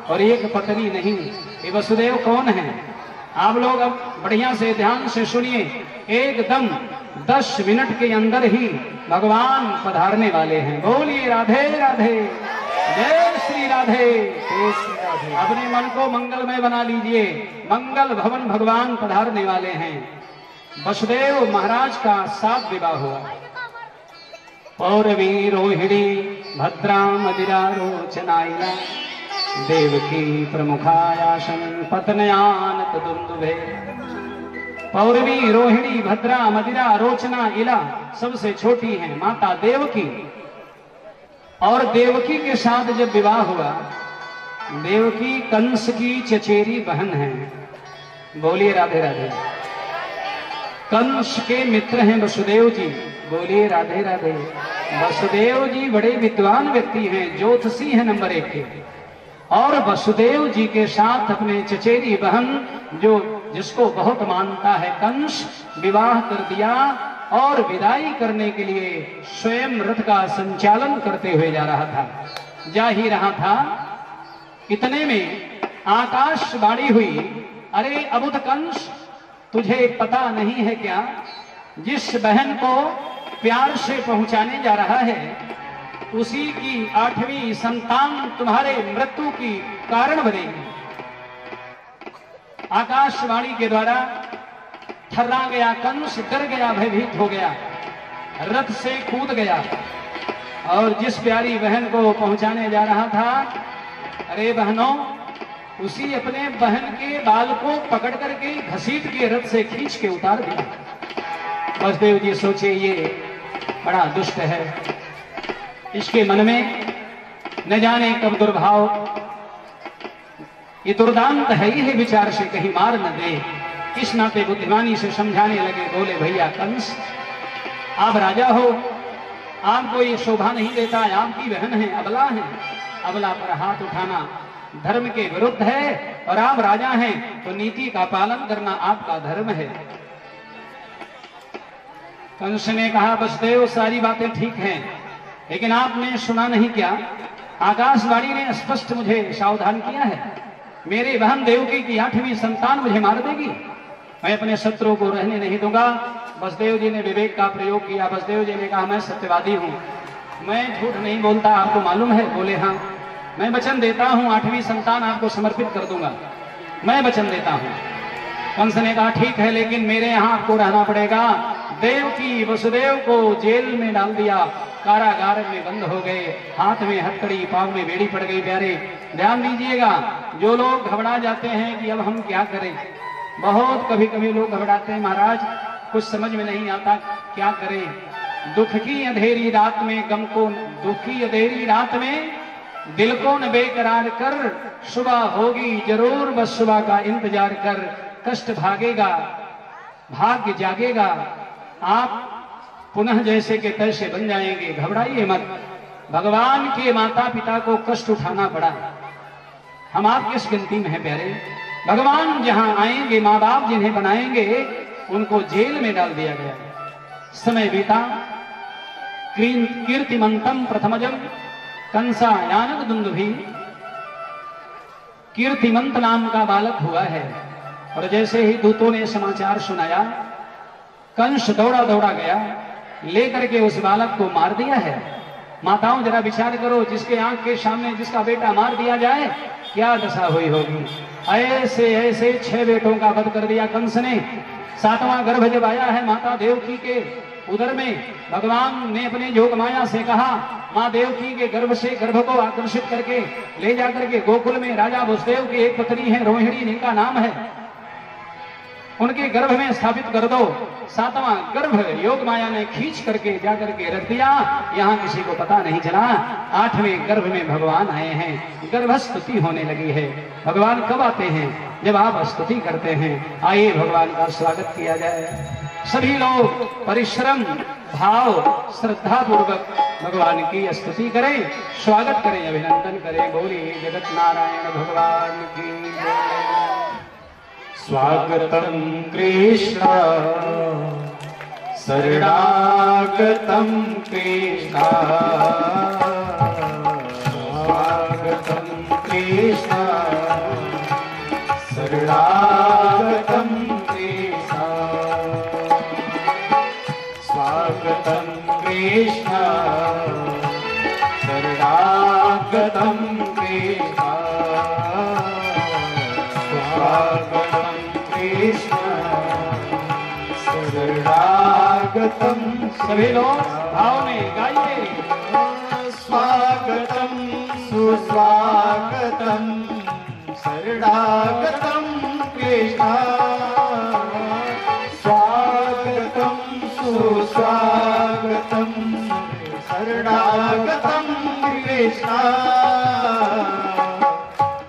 और एक पत्नी नहीं। ये वसुदेव कौन है? आप लोग अब बढ़िया से ध्यान से सुनिए। एकदम 10 मिनट के अंदर ही भगवान पधारने वाले हैं। बोलिए राधे राधे, जय श्री राधे। अपने मन को मंगलमय बना लीजिए। मंगल भवन भगवान पधारने वाले हैं। वसुदेव महाराज का 7 विवाह हुआ। पौरवी रोहिणी भद्रा मदिरा रोचनाइला, देवकी प्रमुखायासन पत्नयान तदुन्दुभे। पौरवी, रोहिणी, भद्रा, मदिरा, रोचना, इला सबसे छोटी है माता देवकी। और देवकी के साथ जब विवाह हुआ, देवकी कंस की चचेरी बहन है। बोलिए राधे राधे। कंस के मित्र हैं वसुदेव जी। बोलिए राधे राधे। वसुदेव जी बड़े विद्वान व्यक्ति हैं, ज्योतिषी हैं नंबर 1 के। और वसुदेव जी के साथ अपने चचेरी बहन जिसको बहुत मानता है कंस, विवाह कर दिया और विदाई करने के लिए स्वयं रथ का संचालन करते हुए जा रहा था। जा ही रहा था, इतने में आकाशवाणी हुई, अरे अबुध कंस, तुझे पता नहीं है क्या, जिस बहन को प्यार से पहुंचाने जा रहा है उसी की 8वीं संतान तुम्हारे मृत्यु की कारण बनेगी। आकाशवाणी के द्वारा थर्रा गया कंस, डर गया, भयभीत हो गया, रथ से कूद गया और जिस प्यारी बहन को पहुंचाने जा रहा था, अरे बहनों, उसी अपने बहन के बाल को पकड़ करके घसीट के रथ से खींच के उतार दिया। वसुदेव जी सोचे ये बड़ा दुष्ट है, इसके मन में न जाने कब दुर्भाव, ये दुर्दांत है, ये विचार से कहीं मार न दे। इस नाते बुद्धिमानी से समझाने लगे। बोले भैया कंस, आप राजा हो, आपको ये शोभा नहीं देता, आपकी बहन है, अबला है, अबला पर हाथ उठाना धर्म के विरुद्ध है और आप राजा हैं तो नीति का पालन करना आपका धर्म है। कंस ने कहा वसुदेव, सारी बातें ठीक हैं, लेकिन आपने सुना नहीं क्या, आकाशवाणी ने स्पष्ट मुझे सावधान किया है, मेरी बहन देवकी की 8वीं संतान मुझे मार देगी, मैं अपने शत्रु को रहने नहीं दूंगा। वसुदेव जी ने विवेक का प्रयोग किया। वसुदेव जी ने कहा मैं सत्यवादी हूं, मैं झूठ नहीं बोलता, आपको मालूम है? बोले हाँ, मैं वचन देता हूं 8वीं संतान आपको समर्पित कर दूंगा, मैं वचन देता हूं। कंस ने कहा ठीक है, लेकिन मेरे यहां आपको रहना पड़ेगा। देवकी वसुदेव को जेल में डाल दिया, कारागार में बंद हो गए, हाथ में हथकड़ी, पांव में बेड़ी पड़ गई। प्यारे ध्यान दीजिएगा, जो लोग घबरा जाते हैं कि अब हम क्या करें, बहुत कभी कभी लोग घबराते हैं, महाराज कुछ समझ में नहीं आता क्या करें। दुख की अंधेरी रात में गम को, दुख की अंधेरी रात में दिल को न बेकरार कर, सुबह होगी जरूर, बस सुबह का इंतजार कर, कष्ट भागेगा भाग्य जागेगा, आप पुनः जैसे के तैसे बन जाएंगे। घबराइए मत। भगवान के माता पिता को कष्ट उठाना पड़ा, हम आप किस गिनती में हैं प्यारे। भगवान जहां आएंगे, माँ बाप जिन्हें बनाएंगे उनको जेल में डाल दिया गया। समय बीता, कीर्तिमंतम प्रथमजम कंसा यानक दुंदुभी, कीर्तिमंत नाम का बालक हुआ है। और जैसे ही दूतों ने समाचार सुनाया, कंस दौड़ा दौड़ा गया, लेकर के उस बालक को मार दिया है। माताओं जरा विचार करो, जिसके आंख के सामने जिसका बेटा मार दिया जाए क्या दशा हुई होगी। ऐसे ऐसे 6 बेटों का वध कर दिया कंस ने। 7वां गर्भ जब आया है माता देवकी के उदर में, भगवान ने अपने योग माया से कहा, माँ देवकी के गर्भ से गर्भ को आकर्षित करके ले जाकर के गोकुल में राजा वसुदेव की एक पत्नी है रोहिणी, जिनका नाम है, उनके गर्भ में स्थापित कर दो। 7वां गर्भ योग माया ने खींच करके जाकर के रख दिया, यहाँ किसी को पता नहीं चला। 8वें गर्भ में भगवान आए हैं, गर्भ स्तुति होने लगी है। भगवान कब आते हैं? जब आप स्तुति करते हैं। आइए भगवान का स्वागत किया जाए। सभी लोग परिश्रम भाव श्रद्धा पूर्वक भगवान की स्तुति करें, स्वागत करें, अभिनंदन करें। बोलिए जगत नारायण भगवान की जय। स्वागतं कृष्ण शरणागतं कृष्ण, स्वागतं कृष्ण शरणागतं कृष्ण, स्वागतं कृष्ण शरणागतं कृष्ण, स्वागतं कृष्ण शरणागतं। सभी लोग भाव में गाइए। स्वागतं सुस्वागतं शरणागतं कृष्ण, स्वागतं सुस्वागतं शरणागतं कृष्ण,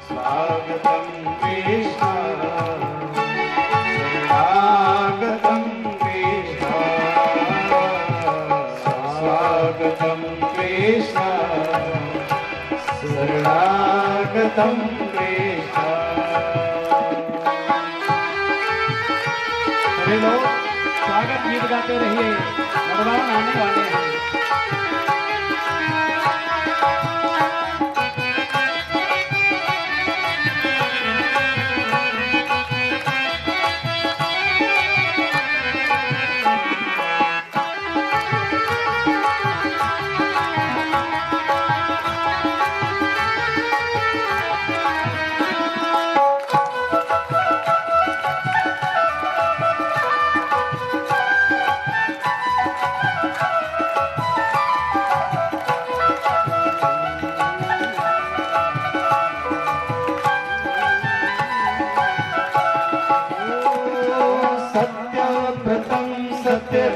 स्वागतं कृष्ण शरणागतं कृष्ण, स्वागतं कृष्ण शरणागतं कृष्ण। सभी लोग स्वागत गीत गाते रहिए, भगवान आने वाले हैं।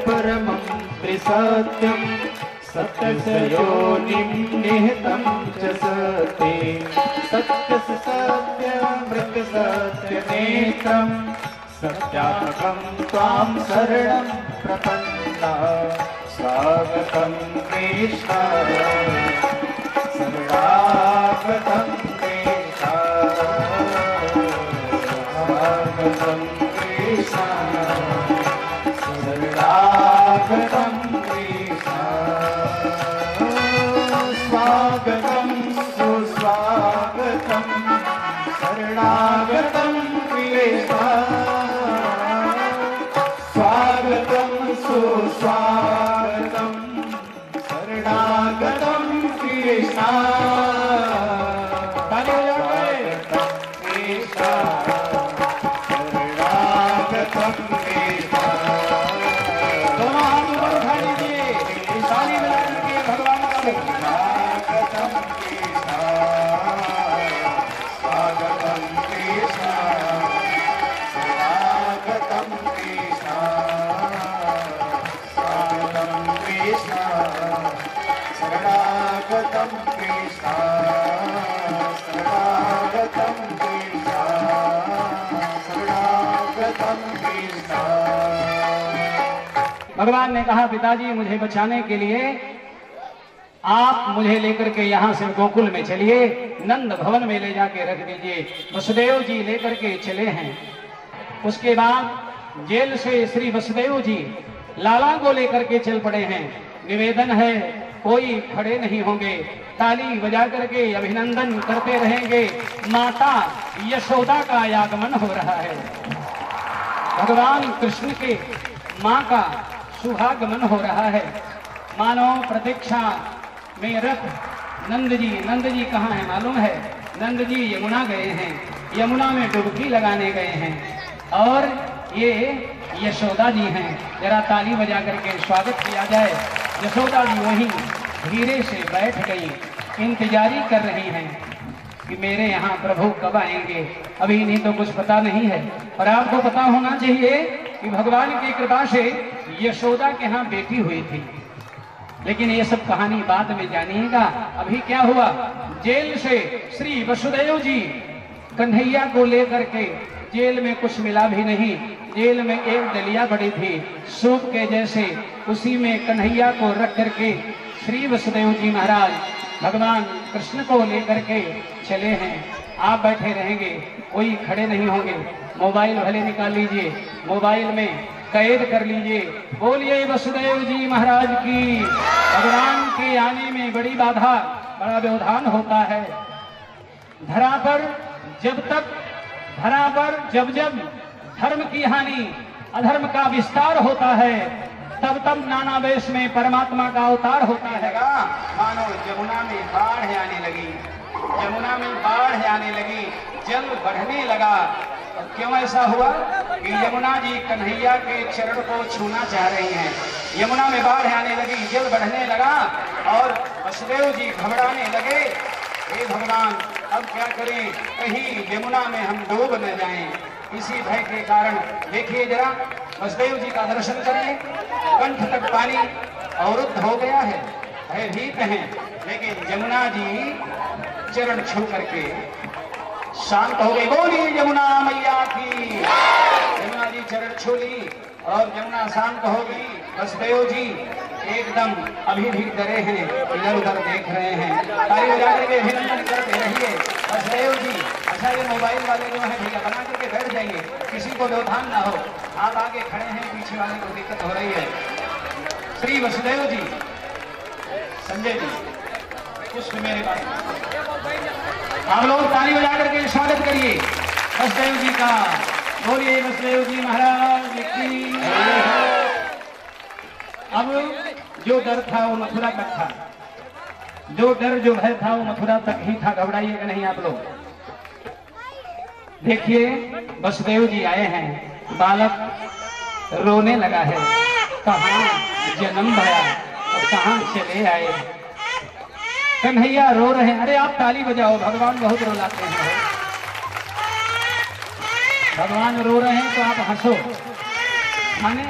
परमं त्रिसत्यं सत्यस्य योनिं निहितं च सते, सत्यस्य सत्यमृत सत्यनेत्रं सत्यात्मकं त्वां शरणं प्रपन्ना, स्वागतं कृष्ण शरणागतं कृष्ण, स्वागतं कृष्ण शरणागतं कृष्ण, स्वागतं सुस्वागतं शरणागतं कृष्ण, स्वागतं सुस्वागतं शरणागतं कृष्ण, शरणागतं कृष्ण शरणागतं कृष्ण शरणागतं कृष्ण। भगवान ने कहा पिताजी मुझे बचाने के लिए आप मुझे लेकर के यहाँ से गोकुल में चलिए, नंद भवन में ले जाके रख दीजिए। वसुदेव जी लेकर के चले हैं। उसके बाद जेल से श्री वसुदेव जी लाला को लेकर के चल पड़े हैं। निवेदन है कोई खड़े नहीं होंगे, ताली बजा करके अभिनंदन करते रहेंगे। माता यशोदा का आगमन हो रहा है, भगवान कृष्ण के माँ का शुभागमन हो रहा है। मानो प्रतीक्षा में रथ नंद जी कहाँ है मालूम है? नंद जी यमुना गए हैं, यमुना में डुबकी लगाने गए हैं और ये यशोदा जी हैं। जरा ताली बजा करके स्वागत किया जाए। यशोदा जी वहीं धीरे से बैठ गई, इंतजारी कर रही हैं कि मेरे यहाँ प्रभु कब आएंगे। अभी इन्हीं तो कुछ पता नहीं है, और आपको पता होना चाहिए कि भगवान की कृपा से यशोदा के यहाँ बेटी हुई थी। लेकिन ये सब कहानी बाद में जानिएगा। अभी क्या हुआ, जेल से श्री वसुदेव जी कन्हैया को लेकर के, जेल में कुछ मिला भी नहीं, जेल में एक डलिया पड़ी थी सूप के जैसे, उसी में कन्हैया को रख करके श्री वसुदेव जी महाराज भगवान कृष्ण को लेकर के चले हैं। आप बैठे रहेंगे, कोई खड़े नहीं होंगे। मोबाइल भले निकाल लीजिए, मोबाइल में कैद कर लीजिए, बोलिए वसुदेव जी महाराज की। भगवान के आने में बड़ी बाधा, बड़ा व्यवधान होता है। धरा पर जब जब धर्म की हानि, अधर्म का विस्तार होता है, तब तब नाना वेश में परमात्मा का अवतार होता है। मानो यमुना में बाढ़ आने लगी, यमुना में बाढ़ आने लगी, जल बढ़ने लगा। और क्यों ऐसा हुआ कि यमुना जी कन्हैया के चरण को छूना चाह रही हैं। यमुना में बाढ़ आने लगी, जल बढ़ने लगा और वसुदेव जी घबराने लगे, हे भगवान अब क्या करें, कहीं यमुना में हम डूब न जाएं। इसी भय के कारण देखिए जरा वसुदेव जी का दर्शन करिए, कंठ तक पानी अवरुद्ध हो गया है, भयभीत हैं, लेकिन यमुना जी चरण छू करके शांत हो गई। बोलिए यमुना मैया की। यमुना जी चरण छू ली और यमुना शांत हो गई। वसुदेव जी एकदम अभी भी डरे हैं, इधर उधर देख रहे हैं, ताली बजा करके अभिनंदन करते रहिए वसुदेव जी। अच्छा ये मोबाइल वाले जो है भैया बना करके बैठ जाइए, किसी को व्यवधान ना हो। आप आगे खड़े हैं, पीछे वाले को दिक्कत हो रही है। श्री वसुदेव जी, संजय जी पुष्प मेरे पास, आप लोग ताली बजा करके स्वागत करिए वसुदेव जी का। बोलिए वसुदेव जी महाराज की। अब जो डर था वो मथुरा तक था, जो डर जो भय था वो मथुरा तक ही था। घबराइएगा नहीं आप लोग। देखिए वसुदेव जी आए हैं, बालक रोने लगा है, कहाँ जन्म भया और कहाँ चले आए। कन्हैया रो रहे हैं। अरे आप ताली बजाओ, भगवान बहुत रुलाते हैं। भगवान रो रहे हैं तो आप हंसो, माने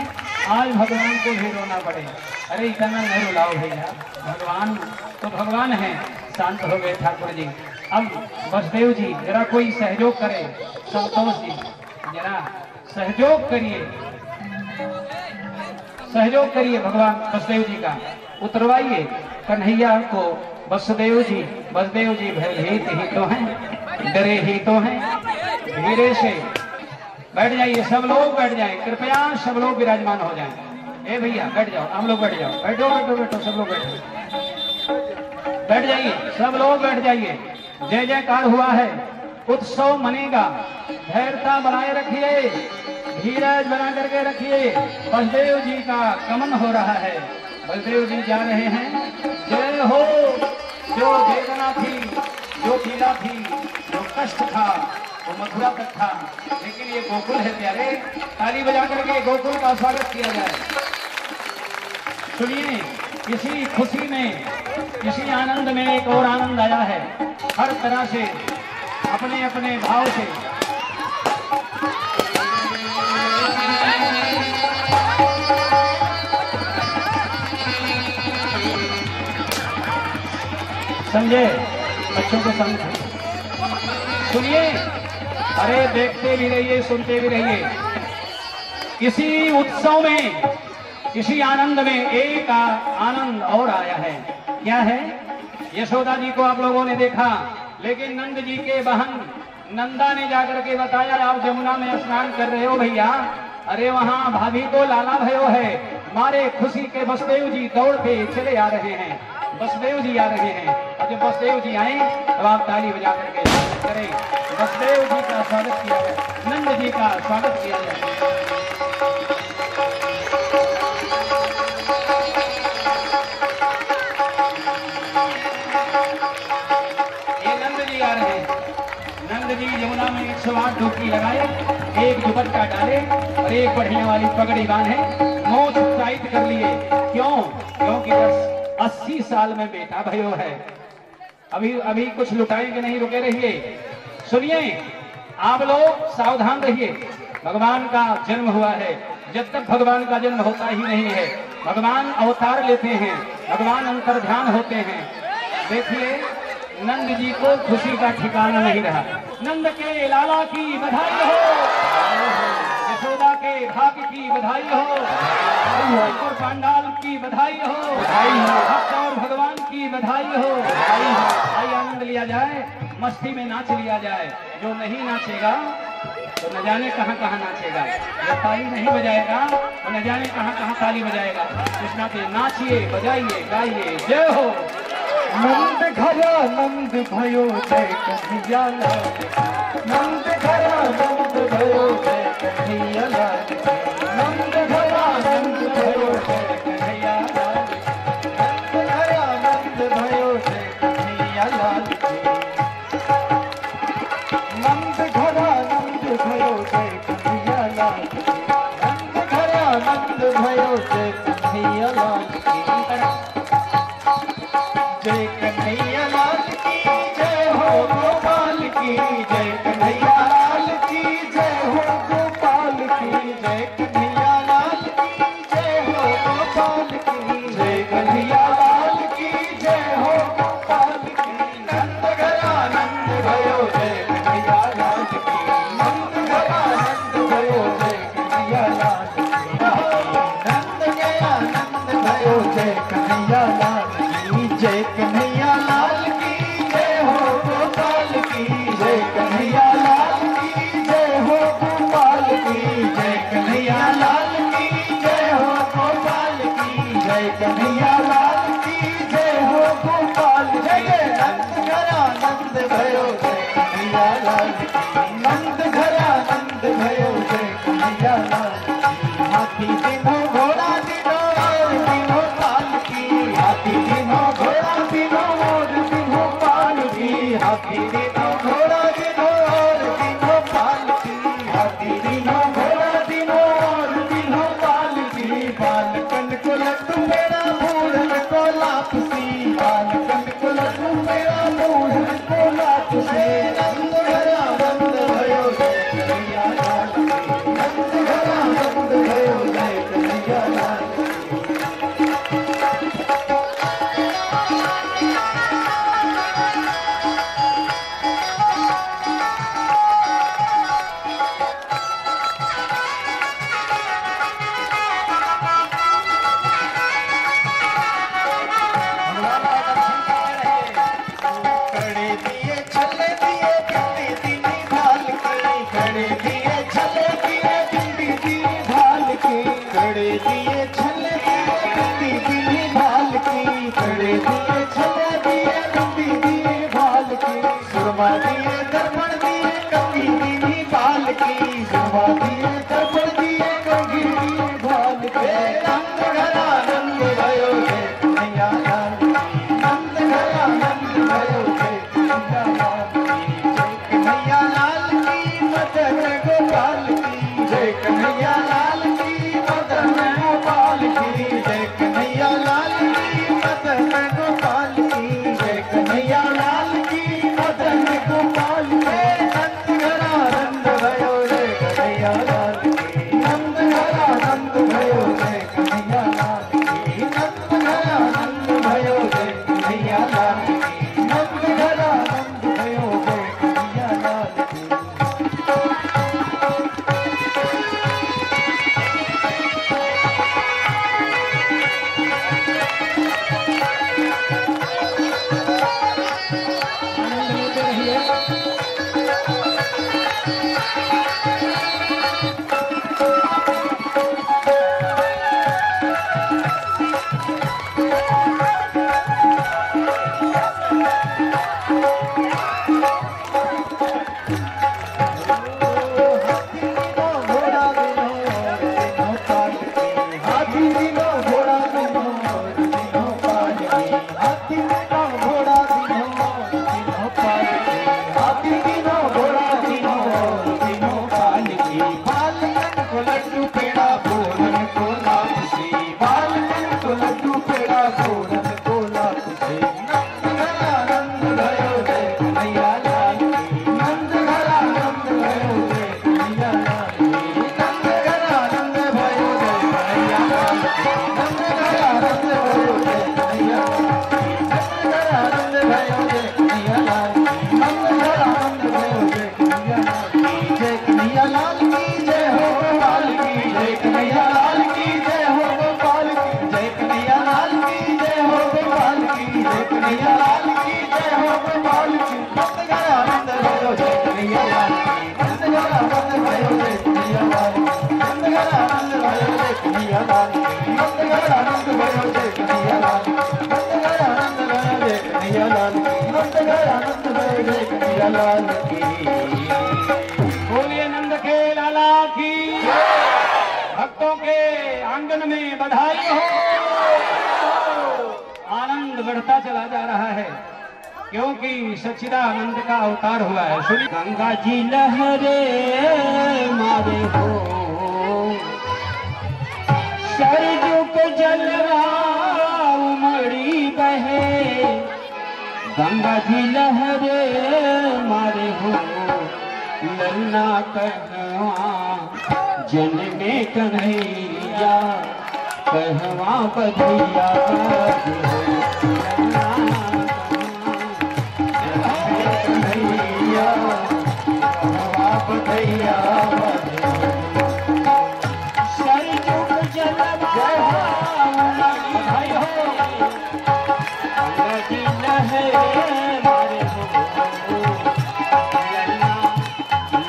आज भगवान को भी रोना पड़े। अरे इतना नहीं रुलाओ भैया, भगवान तो भगवान है। शांत हो गए ठाकुर जी। अब वसुदेव जी जरा कोई सहयोग करे, संतोष जी जरा सहयोग करिए, सहयोग करिए भगवान वसुदेव जी का, उतरवाइए कन्हैया को। वसुदेव जी भयभीत ही तो हैं, डरे ही तो हैं। धीरे से बैठ जाइए, सब लोग बैठ जाएं, कृपया सब लोग विराजमान हो जाएं। ए भैया बैठ जाओ, आप लोग बैठ जाओ, बैठो बैठो बैठो, सब लोग बैठ जाइए, सब लोग बैठ जाइए। जय जयकार हुआ है, उत्सव मनेगा, धैर्यता बनाए रखिए, धीरज बना करके रखिए। बलदेव जी का गमन हो रहा है, बलदेव जी जा रहे हैं। जय हो। जो वेदना थी, जो पीड़ा थी, जो कष्ट था वो मथुरा तक था, लेकिन ये गोकुल है प्यारे। ताली बजा करके गोकुल का स्वागत किया जाए। सुनिए, इसी खुशी में, इसी आनंद में एक और आनंद आया है। हर तरह से अपने अपने भाव से समझे, बच्चों को समझे। सुनिए, अरे देखते भी रहिए, सुनते भी रहिए। इसी उत्सव में इसी आनंद में एक आनंद और आया है। क्या है? यशोदा जी को आप लोगों ने देखा, लेकिन नंद जी के बहन नंदा ने जाकर के बताया आप जमुना में स्नान कर रहे हो भैया, अरे वहाँ भाभी को लाला भयो है। मारे खुशी के बसदेव जी दौड़ते चले आ रहे हैं, बसदेव जी आ रहे हैं। और जब बसदेव जी आए तो आप ताली बजा करके स्वागत करें, बसदेव जी का स्वागत किया जाए, नंद जी का स्वागत किया जाए। ये नंद जी आ रहे हैं। नंद जी यमुना में 108 डुबकी लगाए, एक दुपट्टा डाले और एक बढ़िया वाली पगड़ी बांधे, मोछ टाइट कर लिए। क्यों? क्योंकि 80 साल में बेटा भयो है। अभी कुछ लुटाएंगे नहीं, रुके रहिए। सुनिए, आप लोग सावधान रहिए। भगवान का जन्म हुआ है, जब तक भगवान का जन्म होता ही नहीं है। भगवान अवतार लेते हैं, भगवान अंतर्ध्यान होते हैं। देखिए, नंद जी को खुशी का ठिकाना नहीं रहा। नंद के लाला की बधाई हो, यशोदा के भाग्य की बधाई हो, और पांडाल की बधाई हो, भक्त और भगवान की बधाई हो। आइए आनंद लिया जाए, मस्ती में नाच लिया जाए। जो नहीं नाचेगा तो न जाने कहाँ कहाँ नाचेगा, जो ताली नहीं बजाएगा तो न जाने कहाँ कहाँ ताली बजाएगा। कृष्णा के नाचिए, बजाइए, गाइए, जय हो। नंद घरा नंद भयो जय कन्हैया लाल, नंद घरा नंद भयो जय कन्हैया लाल, नंद घरा नंद भयो जय कन्हैया लाल, नंद घरा नंद भयो जय कन्हैया लाल, नंद घरा नंद भयो जय कन्हैया लाल, नंद घरा नंद भयो जय कन्हैया लाल, जय कन्हैया लाल की जय हो गोपाल की, जय कन्हैया लाल की जय हो गोपाल की, जय कन्हैया लाल की जय हो गोपाल की, जय कन्हैया लाल की जय हो गोपाल की। नंद घरा नंद भयो जय कन्हैया लाल की, नंद घरा नंद भयो जय कन्हैया लाल की, नंद गया नंद भयो जय कन्हैया लाल की, जय कन्हैया लाल की जय हो गोपाल की, जय कन्हैया लाल की जय हो गोपाल की, जय कन्हैया लाल की जय हो गोपाल की, जय कन्हैया लाल की जय हो गोपाल। जय नंद घरा नंद भयो जय कन्हैया लाल की, नंद घरा नंद भयो जय कन्हैया लाल की। हाथी दिनो घोड़ा दिनो और दिनो पालकी, हाथी दिनो घोड़ा दिनो और दिनो पालकी, हाथी दिनो घोड़ा दिनो और दिनो पालकी, हाथी दिनो घोड़ा दिनो और दिनो पालकी। बालकन को लड्डू मेरा बूढ़न को लापसी, बालकन को लड्डू मेरा बूढ़न को लापसी। नंद घरा नंद भयो जय कन्हैया लाल की, नंद घरा नंद भयो जय कन्हैया लाल की। कड़े दिए छले दिए बिंदी दीनी भाल की, कड़े दिए छले दिए बिंदी दीनी भाल की, कड़े दिए छले दिए बिंदी दीनी भाल की, कड़े दिए छले दिए बिंदी दीनी भाल की। सुरमा दिए दर्पण दिए कंघी दीनी भाल की, सुरमा दिए दर्पण दिए कंघी दीनी भाल की। नंद घरा नंद भयो जय कन्हैया लाल की, नंद घरा नंद भयो जय कन्हैया लाल की, जय कन्हैया लाल की मदन गोपाल की, जय कन्हैया लाल की मदन गोपाल की, जय कन्हैया लाल की मदन गोपाल की, जय कन्हैया लाल की मदन गोपाल की। नंद घरा नंद भयो जय कन्हैया लाल की, नंद घरा नंद भयो जय कन्हैया लाल की, नंद घरा नंद भयो जय कन्हैया लाल की, नंद घरा नंद भयो जय कन्हैया लाल की। कन्हैया लाल की नंद घर आनंद भयो रे कन्हैया लाल की नंद घर आनंद भयो रे कन्हैया लाल की नंद घर आनंद भयो रे कन्हैया लाल की नंद घर आनंद भयो रे कन्हैया लाल की नंद घर आनंद भयो रे कन्हैया लाल की। बोलिए नंद के लाला की, भक्तों के आंगन में बधाई हो। आनंद बढ़ता चला जा रहा है क्योंकि सच्चिदानंद का अवतार हुआ है। सुनिए, गंगा जी लहरे मारे हो, सरजुग जलवा उमड़ी बहे। गंगा जी लहरे मारे हो, ललना कहवा जन्मे कन्हैया, कहवा बधैया बाजे हो। कन्हैया कहवा बधैया बाजे हो। सरजुग जलवा बधाई हो, गंगा जी लहरे मारे हो,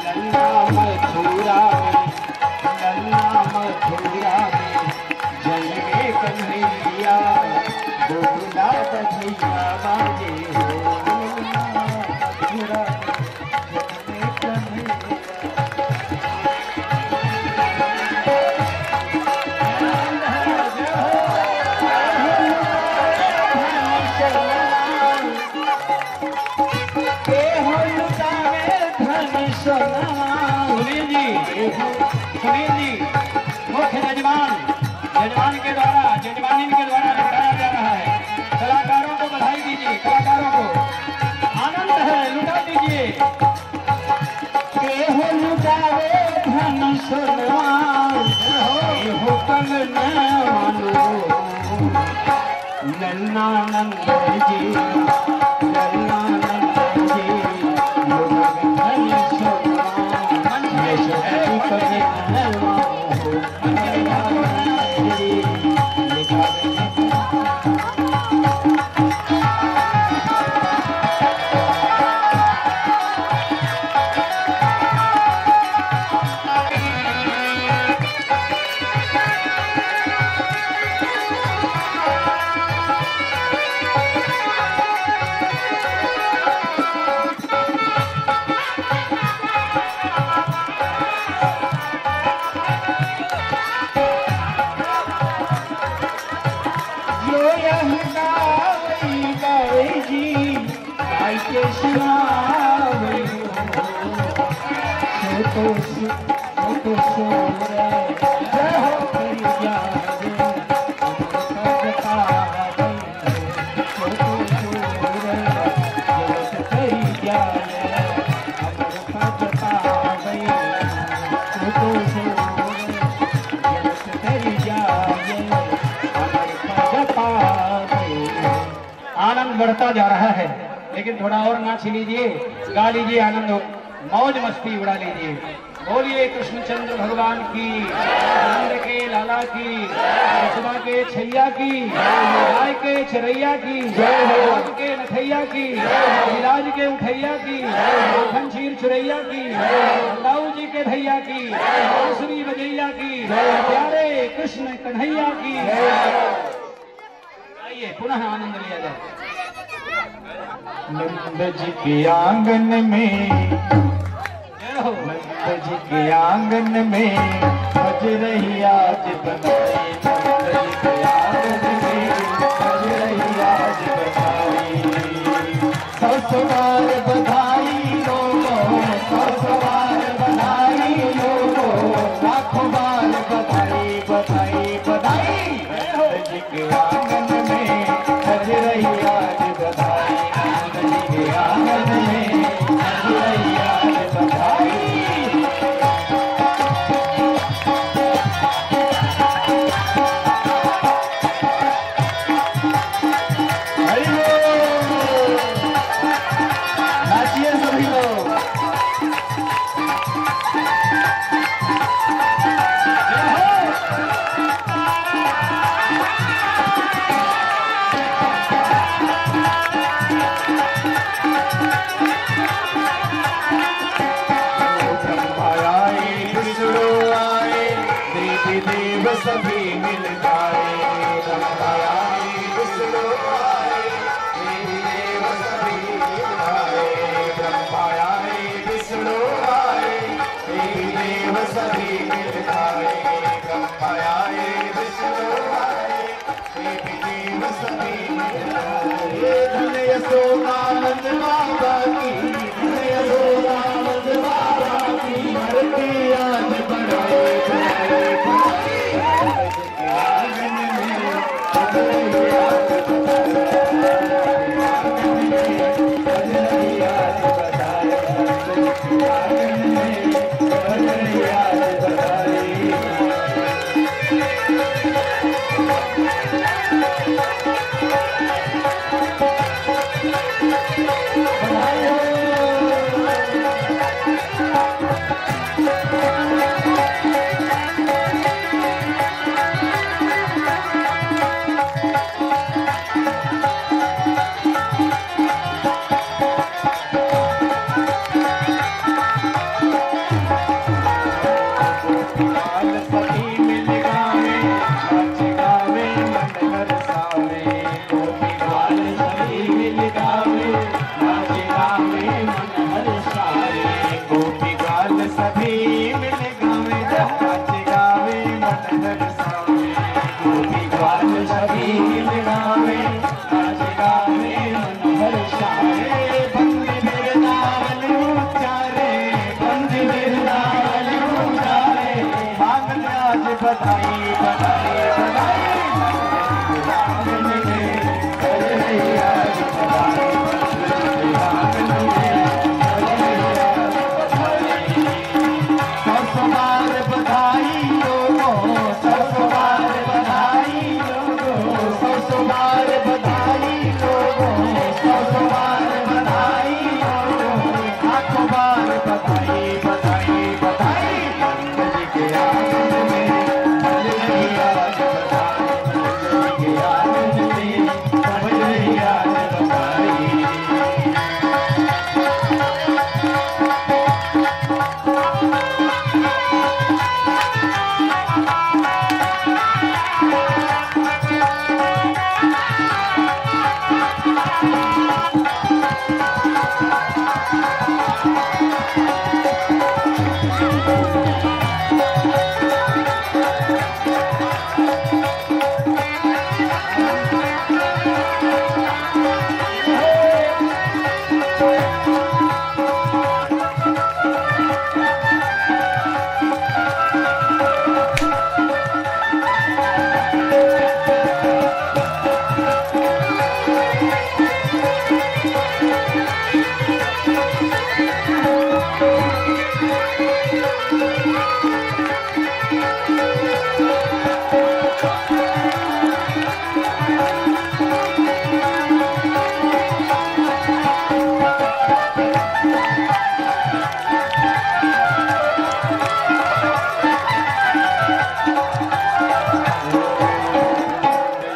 लल्ला मथुरा में, लल्ला मथुरा में जन्मे कन्हैया, गोकुला बधैया बाजे हो। लल्ला मथुरा में सुनील जी मुख्य जजमान के द्वारा, जजमानी के द्वारा लुटाया जा रहा है। कलाकारों को बधाई दीजिए, कलाकारों को आनंद है, लुटा दीजिए। केहू लुटावे धन सोनवा, केहू कंगना मानो, लल्ला नंद जी, लल्ला नंद जी, आनंद बढ़ता जा रहा है, लेकिन थोड़ा और नाच लीजिए, गा लीजिए, आनंद मौज मस्ती उड़ा लीजिए। बोलिए कृष्णचंद्र भगवान की, नंद के लाला की, यशोदा के छैया की, गाय के चरैया की, राम के नथैया की, इलाज के उठैया की, माखन चीर चुरैया की, लाऊ जी के भैया की, बांसुरी बजैया की, प्यारे कृष्ण कन्हैया की। आइए पुनः आनंद लिया जाए। नंद जी के आंगन में, नंद जी के आंगन में बज रही आज बधाई, नंद जी के आंगन में बज रही आज बधाई। 100 बार बधाई लोगों, 100 बार बधाई लोगों, लाखों बार बधाई बधाई बधाई। नंद जी के आंगन में बज रही आज बधाई, नंद जी के आंगन में बज रही आज बधाई। नाचिए सभी लोग। मिल जाए, ब्रह्मा आए विष्णु आए, देवी देव सभी मिल जाए, ब्रह्मा आए विष्णु आए, देवी देव सभी मिल जाए, ब्रह्मा आए विष्णु आए, देवी देव सभी मिल जाए। धन यशोदानंद बाबा की, धन यशोदानंद बाबा की, धरती आज बढ़ाए बढ़ाए बढ़ाए, आंगन में बजरंगी आज बजाए, आंगन में बजरंगी आज बजाए, आंगन में बजरंगी आज बजाए। बधाई बधाई बधाई, आंगन में बजरंगी आज बधाई, आंगन में बजरंगी आज बधाई। 100 बार बधाई लोगों, 100 बार बधाई लोगों, 100 बार बधाई लोगों, 100 बार बधाई लोगों, 100 बार बधाई बधाई बधाई। गणपति के आंगन में बजरंगी आज बधाई, बजरंगी आंगन में बजरंगी आज बधाई।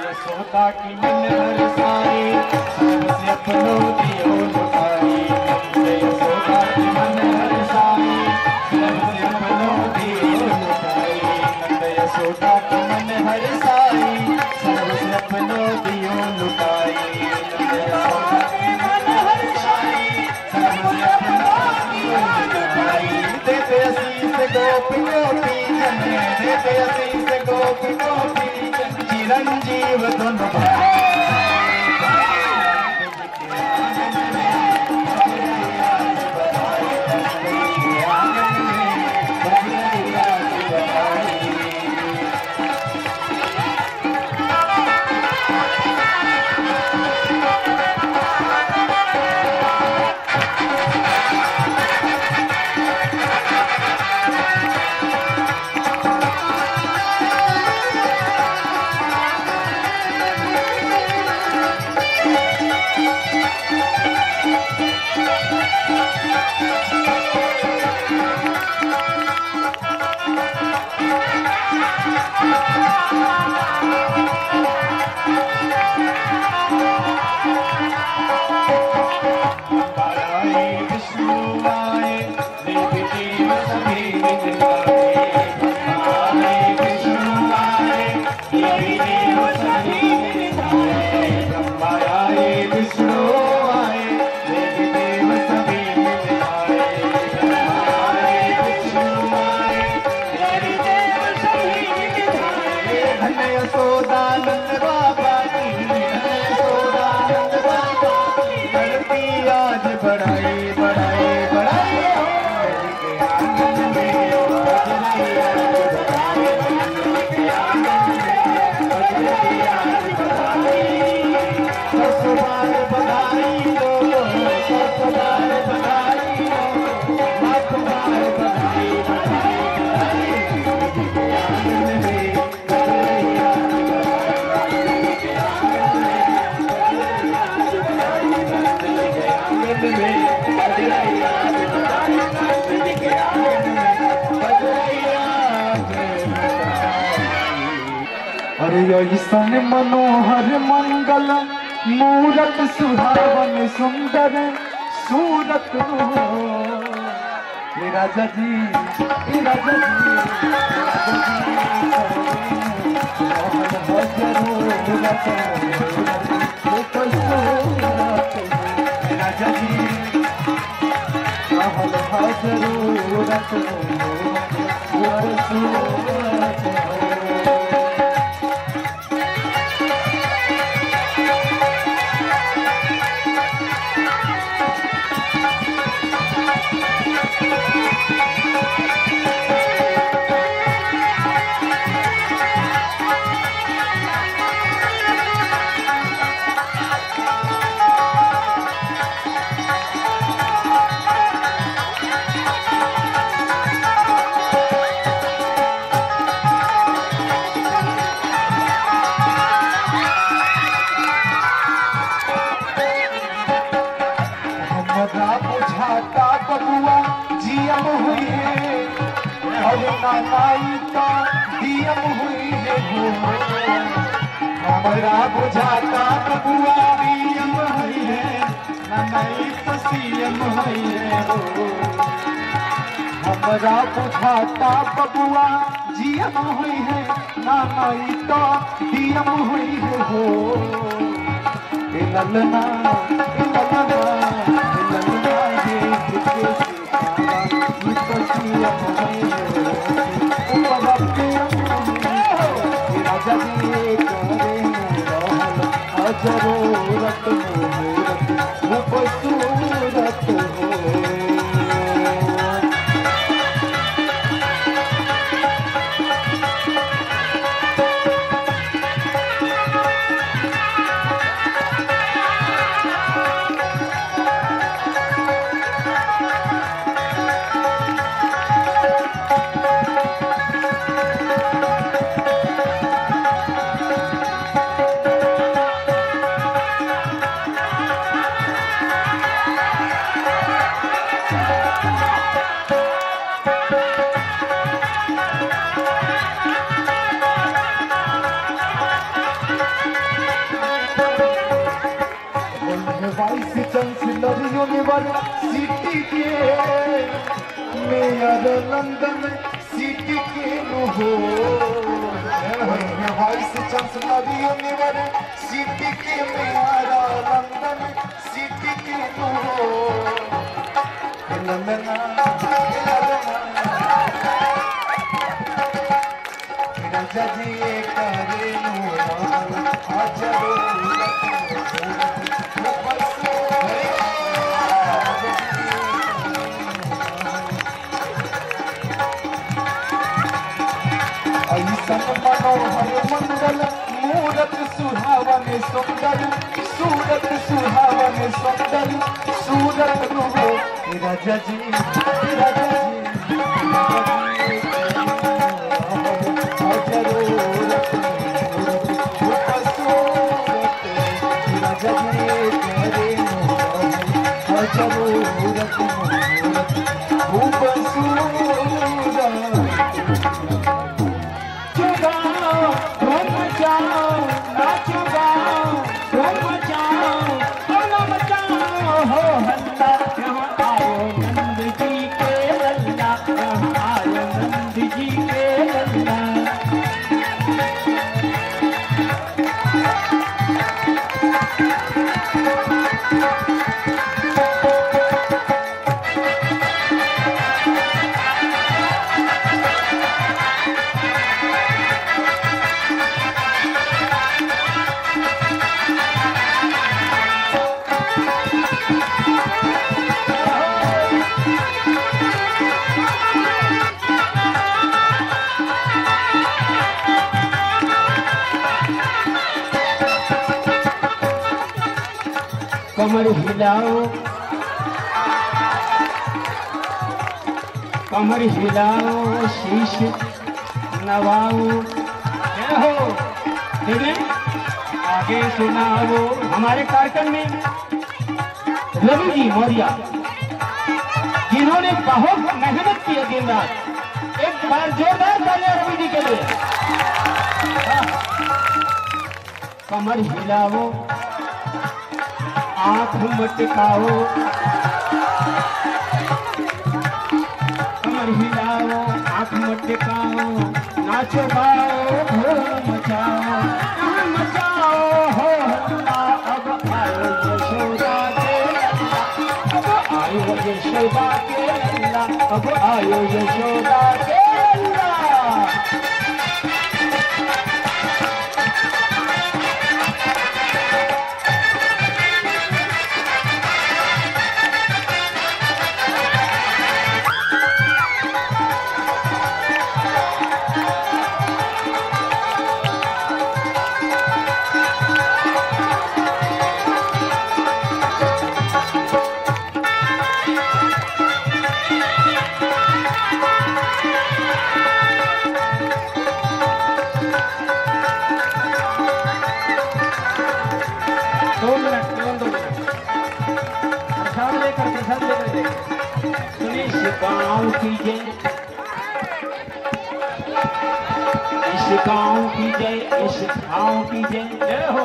यशोदा की मन हरसाई, सबसे अपनों दियो लुटाई, यशोदा की मन हरसाई, सबसे अपनों दियो लुटाई, यशोदा की मन हरसाई, सबसे अपनों दियो लुटाई, यशोदा की मन हरसाई, सबसे अपनों दियो लुटाई। देते असीस गोपी गोपी जन, देते असीस गोपी गोपी जन, चिरंजीव दोनों भाई। देवी देव सभी मिल जाए, ब्रह्मा आए विष्णु आए, देवी देव सभी मिल आए, ब्रह्मा आए विष्णु आए, देवी देव सभी मिल जाए। धन्य यशोदानंद बाबा की, धन्य यशोदानंद बाबा की, धरती आज बढ़ाई बढ़ाई बढ़ाई हो, हरि के आंगन में बजरंगी आज बढ़ाई, हरि के आंगन में बजरंगी आज बढ़ाई। 100 बार बधाई हो, 100 बार बधाई हो, लाख बार बधाई बधाई बधाई, हरि के आंगन में बजरंगी आज बढ़ाई, हरि के आंगन में बजरंगी आज बढ़ाई, हरि के आंगन में बजरंगी आज बढ़ाई, हरि के आंगन में बजरंगी आज बढ़ाई। अरे ऐसन मनोहर मंगल मूरत सुहावन सुंदर सूरत हो, हे राजा जी, हे राजा जी, राजा जी महल हजरूरत बुझाता बबुआ जियम हुई है, और नानाई का दियम हुई है हो, हमारा बुझाता बबुआ दियम हुई है, नानाई तो सीएम हुई है हो, हमारा बुझाता बबुआ जियम हुई है, नानाई तो दियम हुई है हो। ललना ललना जरूरत खूबसूरत हो। वाइस चांसलर यूनिवर्सिटी के मेयर लंदन सिटी के हो, वाइस चांसलर यूनिवर्सिटी के मेयर लंदन सिटी के हो। राजा जी करे मनोहर मंगल मूरत सुहावन सुंदर सूरत सुहावन सुंदर सूरत हो। राजा जी राजा जी कमर हिलाओ, कमर हिलाओ, शीश नवाओ। क्या हो देखिए, आगे सुनाओ। हमारे कार्यक्रम में रवि जी मौर्य, जिन्होंने बहुत मेहनत की है दिन रात, एक बार जोरदार तालियां रवि जी के लिए। कमर हिलाओ, आंख मटकाओ, कमर हिलाओ, आंख मटकाओ, नाचो गाओ ढोल मचाओ, मचाओ हो हल्ला। अब आयो यशोदा के लल्ला, अब आयो यशोदा के लल्ला, अब आयो यशोदा के लल्ला। प्रसाद लेकर सुनिए, इस गाँव की जय, इस गाँव की जय, इस गाँव की जय, जय हो।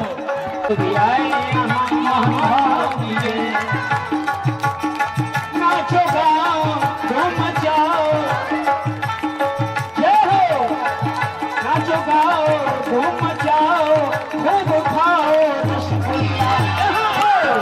भी आए यहाँ महाभाव की जय, नाचो गाओ धूम मचाओ, जय हो। नाचो गाओ धूम मचाओ, खूब खाओ रसगुल्ला। यहाँ आयो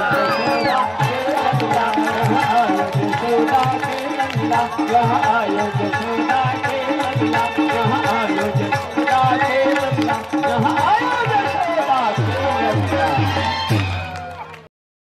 यशोदा के लल्ला, यहाँ आयो यशोदा के लल्ला, यहाँ आयो यशोदा के लल्ला, यहाँ आयो यशोदा के लल्ला।